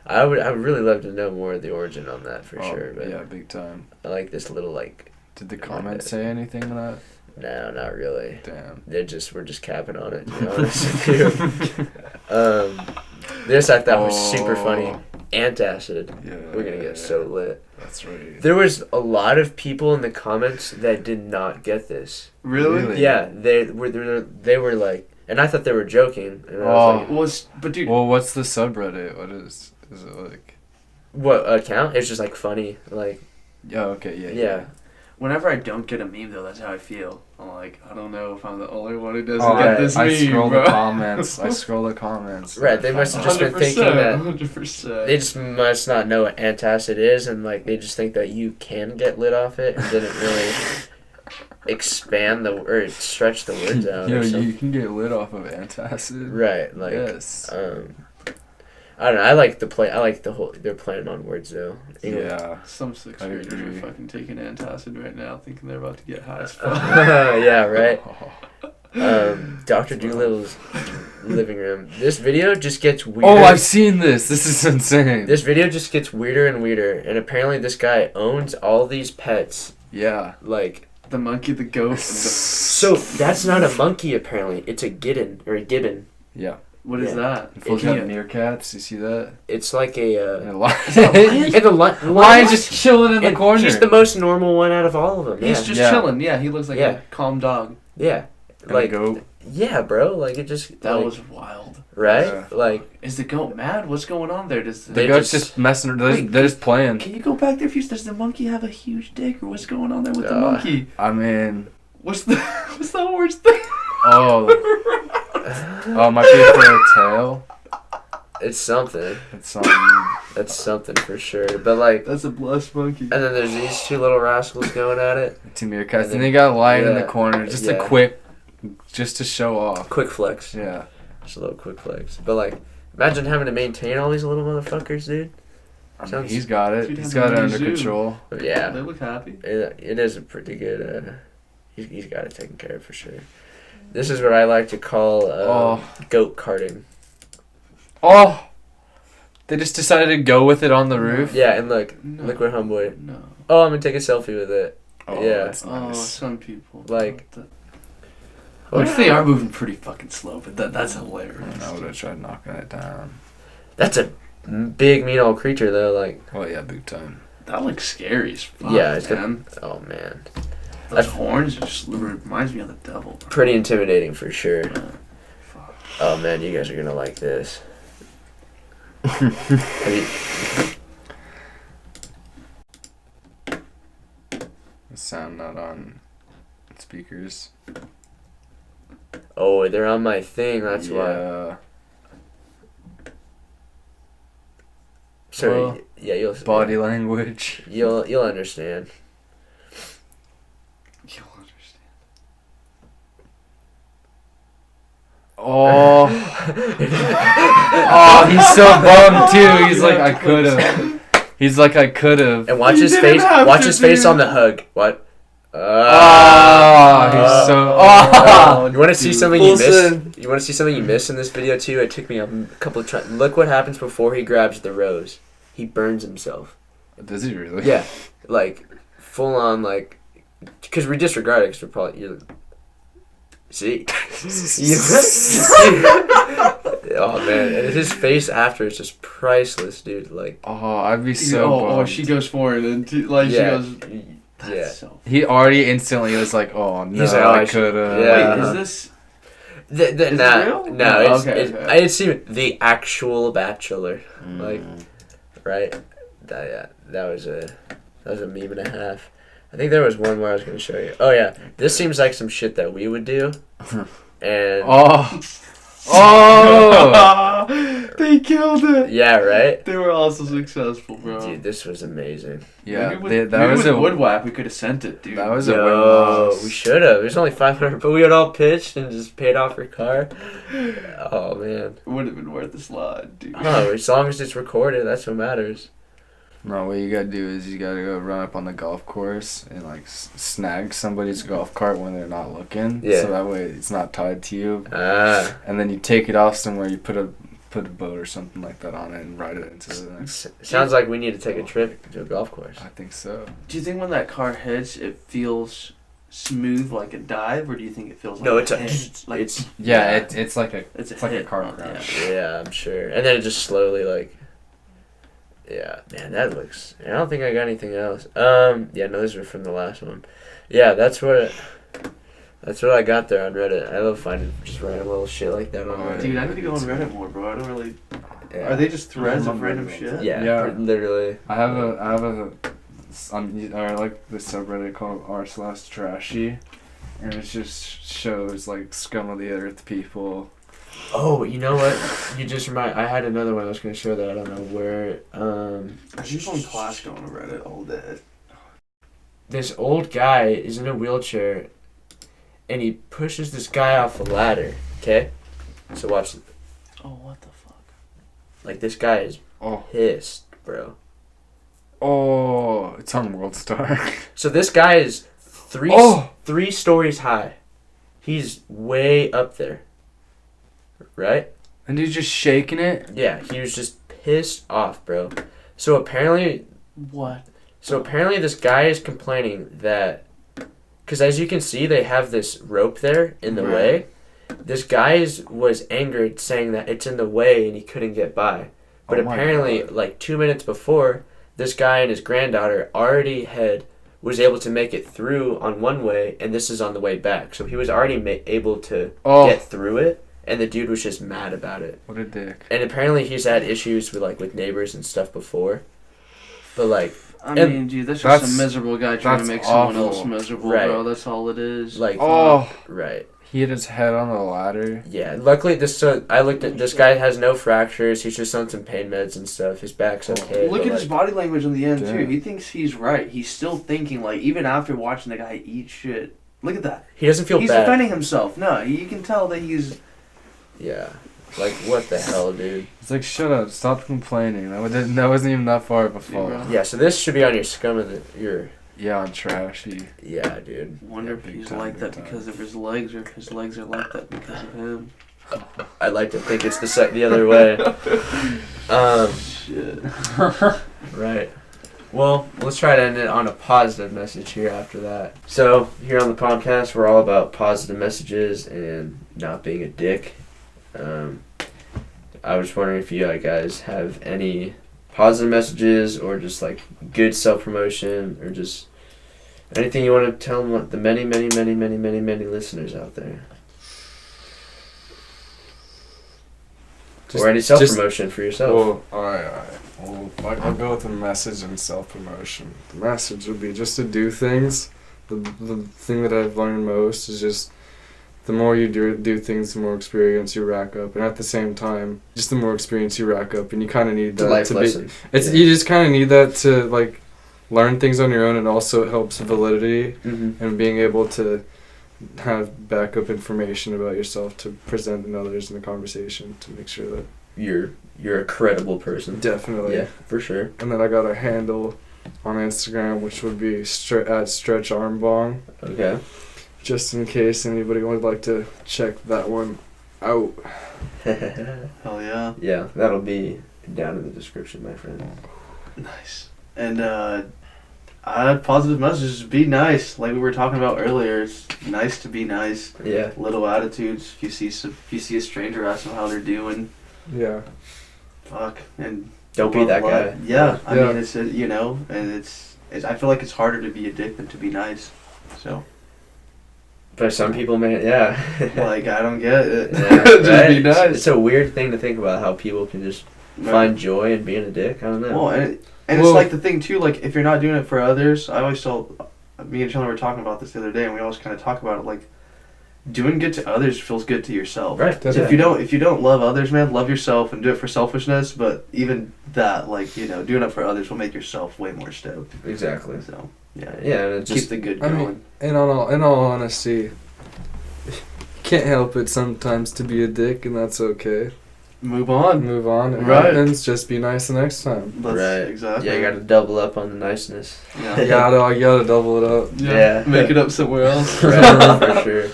I would really love to know more of the origin on that for Oh, sure. But yeah, big time. I like this little like. Did the comments say anything to that? No, not really. Damn. We're just capping on it. To be honest with you. This I thought was super funny. Antacid. Yeah. We're gonna get so lit. That's right. There was a lot of people in the comments that did not get this. Really? Yeah, they were like, and I thought they were joking. And I Oh. was like, But dude, Well, what's the subreddit? What is it like? what account? It's just like funny, like Yeah. Okay. Yeah. yeah. whenever I don't get a meme though, that's how I feel. I'm like, I don't know if I'm the only one who doesn't Oh, right. get this I meme, scroll bro. the comments. I scroll the comments. Right, they must have just been thinking that 100%. they just must not know what antacid is, and like they just think that you can get lit off it, and didn't really expand or stretch the words out. Yo, or something. you can get lit off of antacid. Right, like Yes. I don't know. I like the play. I like the whole. They're playing on words though. Yeah. Some sixth I graders are agree. fucking taking antacid right now, thinking they're about to get high as fuck. Yeah, right. Oh. Dr. Doolittle's living room. This video just gets weirder. Oh, I've seen this. This is insane. This video just gets weirder and weirder, and apparently this guy owns all these pets. Yeah. Like, The monkey, the goat, and the... so that's not a monkey. Apparently, it's a gibbon or a gibbon. Yeah. What is Yeah. that? If look Yeah. at meerkats, you see that? It's like a. And a lion. And the Lion's just chilling in the and corner. He's the most normal one out of all of them. He's Yeah, just Yeah. chilling. Yeah, he looks like Yeah. a calm dog. yeah. And a Like, goat. yeah, bro. Like it just. That like, was wild. right. Yeah. Like Is the goat mad? What's going on there? Does The They goat's just- just messing. They're, Wait, they're just playing. Can you go back there? Does the monkey have a huge dick, or what's going on there with the Uh, monkey? I mean, What's the horse thing? oh, it might be for a tail. it's something. It's something. That's something for sure. But like, That's a blessed monkey. and then there's these two little rascals going at it. Two meerkats. And And then- they got a lion in yeah, the corner. Just yeah. a quick, just to show off. Quick flex. Yeah. Just a little quick flex. But like, imagine having to maintain all these little motherfuckers, dude. I mean, Sounds- he's got it. Dude, He's have got it a under zoo. control. But They yeah, look happy. it is a pretty good. He's got it taken care of for sure. This is what I like to call goat carting. Oh, they just decided to go with it on the roof. Yeah, and look No. what homeboy. No. Oh, I'm gonna take a selfie with it. Oh, Yeah. that's Oh, nice. some people. Like- What if they are moving pretty fucking slow? But that's hilarious. I would have tried knocking it down. That's a big mean old creature though. Like, Oh yeah, big time. That looks scary as fuck. yeah, it's got. man. Oh man, Those horns just reminds me of the devil. Bro. pretty intimidating for sure. Yeah. Fuck. Oh man, you guys are gonna like this. Have you- The sound not on speakers. oh, they're on my thing. That's why. Yeah. Sorry. Well, Yeah, you'll Body language. You'll understand. You'll understand. Oh. Oh, he's so bummed too. He's like, I could have. He's like, I could have. And watch You his didn't face. have Watch to, his face dude. on the hug. What? Oh, he's so. Oh. You want to see Dude. something you Wilson. missed? You want to see something you missed in this video too? It took me a couple of tries. Look what happens before he grabs the rose. He burns himself. Does he really? Yeah, like full on like, because we disregard it because we're probably see. Oh man, and his face after is just priceless, dude. Like, Oh, I'd be so. oh, bummed. she goes for it, and like Yeah. she goes. That's Yeah. So. He already instantly was like, oh no, He's like, oh, I I should- could have. yeah. Wait, is this? Is it real? no, No, it's, okay, it's okay. I had seen the actual Bachelor, like, Mm. right? That was a That was a meme and a half. I think there was one more I was going to show you. Oh, yeah. This seems like some shit that we would do. And... Oh! They killed it! Yeah, right? They were also successful, bro. Dude, this was amazing. Yeah, maybe that was with a woodwhack. We could have sent it, dude. That was a win Yo, loss. we should have. It was only 500, but we had all pitched and just paid off her car. Oh, man. It would have been worth a slot, dude. Oh, as long as it's recorded, that's what matters. No, what you gotta do is you gotta go run up on the golf course and like snag somebody's golf cart when they're not looking. Yeah. So that way it's not tied to you. Ah. And then you take it off somewhere. You put a boat or something like that on it and ride it into the next. Sounds like we need to take a trip to a golf course. I think so. Do you think when that car hits, it feels smooth like a dive, or do you think it feels like No, it's a... hit? Like It's... Yeah, it's like a it's like a hit. car Oh, crash. Yeah, I'm sure. And then it just slowly, like... Yeah, man, that looks... I don't think I got anything else. Yeah, no, those were from the last one. Yeah, that's what I got there on Reddit. I love finding just random little shit like that on Reddit. Dude, I need to go on Reddit more, bro. I don't really. Yeah. Are they just threads of I'm random Reddit. shit? Yeah, Yeah. literally. I have a I like the subreddit called r/trashy, and it just shows like scum of the earth people. Oh, you know what? You just remind. I had another one I was gonna show that I don't know where. I keep on class going to Reddit all day. This old guy is in a wheelchair, and he pushes this guy off a ladder. Okay, so watch. Oh, what the fuck? Like this guy is Oh, pissed, bro. oh, it's on World Star. So this guy is three stories high. He's way up there. Right? And he's just shaking it. Yeah, he was just pissed off, bro. So apparently What? this guy is complaining that, because as you can see, they have this rope there in the Right. way. This guy was angered, saying that it's in the way and he couldn't get by. But Oh my apparently, God. like 2 minutes before, this guy and his granddaughter already was able to make it through on one way, and this is on the way back. So he was already able to get through it, and the dude was just mad about it. What a dick. And apparently he's had issues with neighbors and stuff before. But like, I And mean, dude, that's just that's- a miserable guy trying to that's make someone awful. else miserable, Right. bro. That's all it is. like, Oh, right. he hit his head on the ladder. Yeah, luckily I looked at this guy has no fractures. He's just on some pain meds and stuff. His back's okay. Look but, at his body language in the end, too. Damn. He thinks he's right. He's still thinking, like, even after watching the guy eat shit. Look at that. he doesn't feel He's bad. defending himself. No, you can tell that he's... Yeah, like what the hell, dude? It's like, shut up, stop complaining. That wasn't even that far of a fall. Yeah. Yeah, so this should be on your scum of your. Yeah, on trashy. Yeah, dude. Wonder if big he's time, like big that time. because of his legs, or if his legs are like that because of him. I like to think it's the other way. Shit. Right. Well, let's try to end it on a positive message here after that. So, here on the podcast, we're all about positive messages and not being a dick. I was wondering if you guys have any positive messages or just like good self-promotion or just anything you want to tell the many listeners out there. Or any self-promotion for yourself. Well, alright. Well, I'll go with the message and self-promotion. The message would be just to do things. The thing that I've learned most is just the more you do things, the more experience you rack up. And at the same time, just the more experience you rack up. And you kind of need The that life to lesson. be... You just kind of need that to, like, learn things on your own. And also it helps validity Mm-hmm. and being able to have backup information about yourself to present in others in the conversation to make sure that... You're a credible person. Definitely. Yeah, for sure. And then I got a handle on Instagram, which would be at stretcharmbong, Okay. just in case anybody would like to check that one out. Hell yeah. Yeah, that'll be down in the description, my friend. Nice. And positive messages, be nice. Like we were talking about earlier, it's nice to be nice. Yeah. Little attitudes. If you see a stranger, ask them how they're doing. Yeah. Fuck. And Don't be that guy. Yeah. I Yeah. mean, it's and it's I feel like it's harder to be a dick than to be nice. So But some people may, yeah. like I don't get it. Yeah, Just right? be nice. It's a weird thing to think about how people can just find joy in being a dick. I don't know. Well, and it's like the thing too. Like if you're not doing it for others, I always tell. Me and Chandler were talking about this the other day, and we always kind of talk about it. Like doing good to others feels good to yourself. Right. So if you don't love others, man, love yourself and do it for selfishness. But even that, like doing it for others will make yourself way more stoked. Exactly. So Yeah, and it just keep the good going. mean, in all honesty, you can't help it sometimes to be a dick, and that's okay. Move on. Move on. It Right. happens. Just be nice the next time. That's right. Exactly. Yeah, you got to double up on the niceness. Yeah. I gotta double it up. Yeah. Make it up somewhere else. Right, for sure.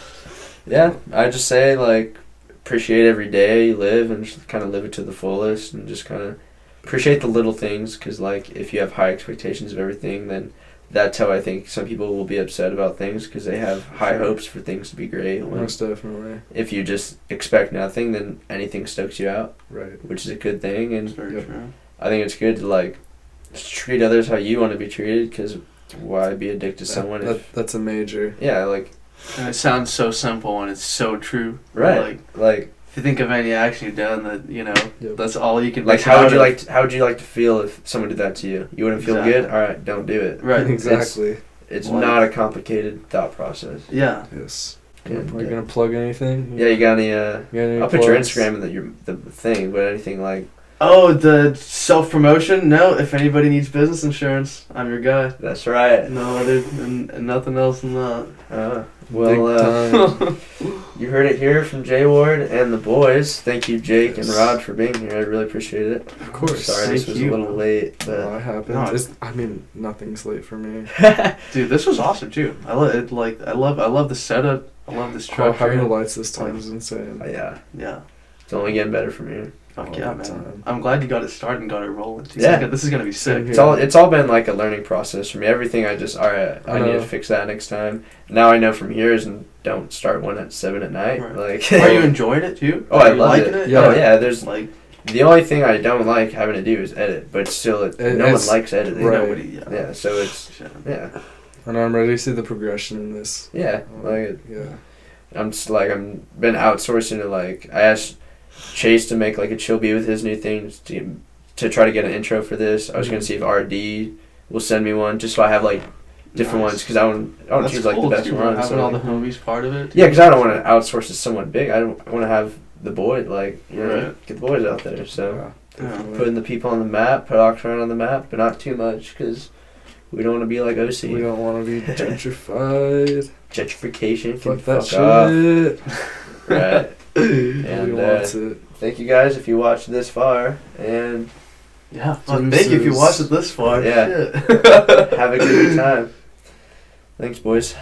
Yeah, I just say like appreciate every day you live and just kind of live it to the fullest and just kind of appreciate the little things because like if you have high expectations of everything, then that's how I think some people will be upset about things because they have high hopes for things to be great. When Most definitely. if you just expect nothing, then anything stokes you out, Right. which is a good thing. And That's very true. I think it's good to like just treat others how you want to be treated because why be a dick to someone if That's a major. yeah like And it sounds so simple and it's so true. right like If you think of any action you've done that Yep. that's all you can. like make how would out you of. how would you like to feel if someone did that to you? You wouldn't feel good. Exactly. All right, don't do it. Right. Exactly. It's Like- not a complicated thought process. Yeah. Yes. And, Are you gonna plug anything? yeah, you got any? You got any I'll put your plugs? Instagram in the thing, but anything like Oh, the self promotion? No, if anybody needs business insurance, I'm your guy. that's right. No other and nothing else than that. Well, Big time. you heard it here from Jward and the boys. Thank you, Jake and Rod, for being here. I really appreciate it. Of course. Sorry, this Thank was you. a little late, but That happens. No. I mean, nothing's late for me. Dude, this was awesome too. I love it. Like I love the setup. I love the Having the structure. lights this time is insane. yeah, Yeah. it's only getting better from here. Fuck All yeah, the man. time. I'm glad you got it started and got it rolling. Too. Yeah. This is gonna be sick. It's all been like a learning process for me. Everything I just I need to fix that next time. Now I know from here is don't start one at 7 at night. Right. Like Are you enjoying it too? Oh, Are I you love liking it. it? Yeah. Oh yeah, there's Like the only thing I don't like having to do is edit, but still no one likes editing. Right. nobody. Yeah. Yeah, so it's Shit. yeah, And I'm ready to see the progression in this. yeah. Like Yeah. I'm just like I'm been outsourcing it. Like I asked Chase to make like a chill beat with his new things to try to get an intro for this. I was gonna see if RD will send me one just so I have like different Nice. ones because I want to That's choose like cool the best too, bro, ones. having So, all the like, homies part of it. yeah, because I don't want to outsource to someone big. I want to have the boys like Right. get the boys out there. So Yeah. putting the people on the map, put Oxford on the map, but not too much because we don't want to be like OC. We don't want to be gentrified. Gentrification. Can Fuck that fuck off. shit. Right. Nobody And wants it. thank you guys if you watched this far, and Yeah. Fuck, thank you if you watched it this far. Yeah. Shit. have a good time. Thanks, boys.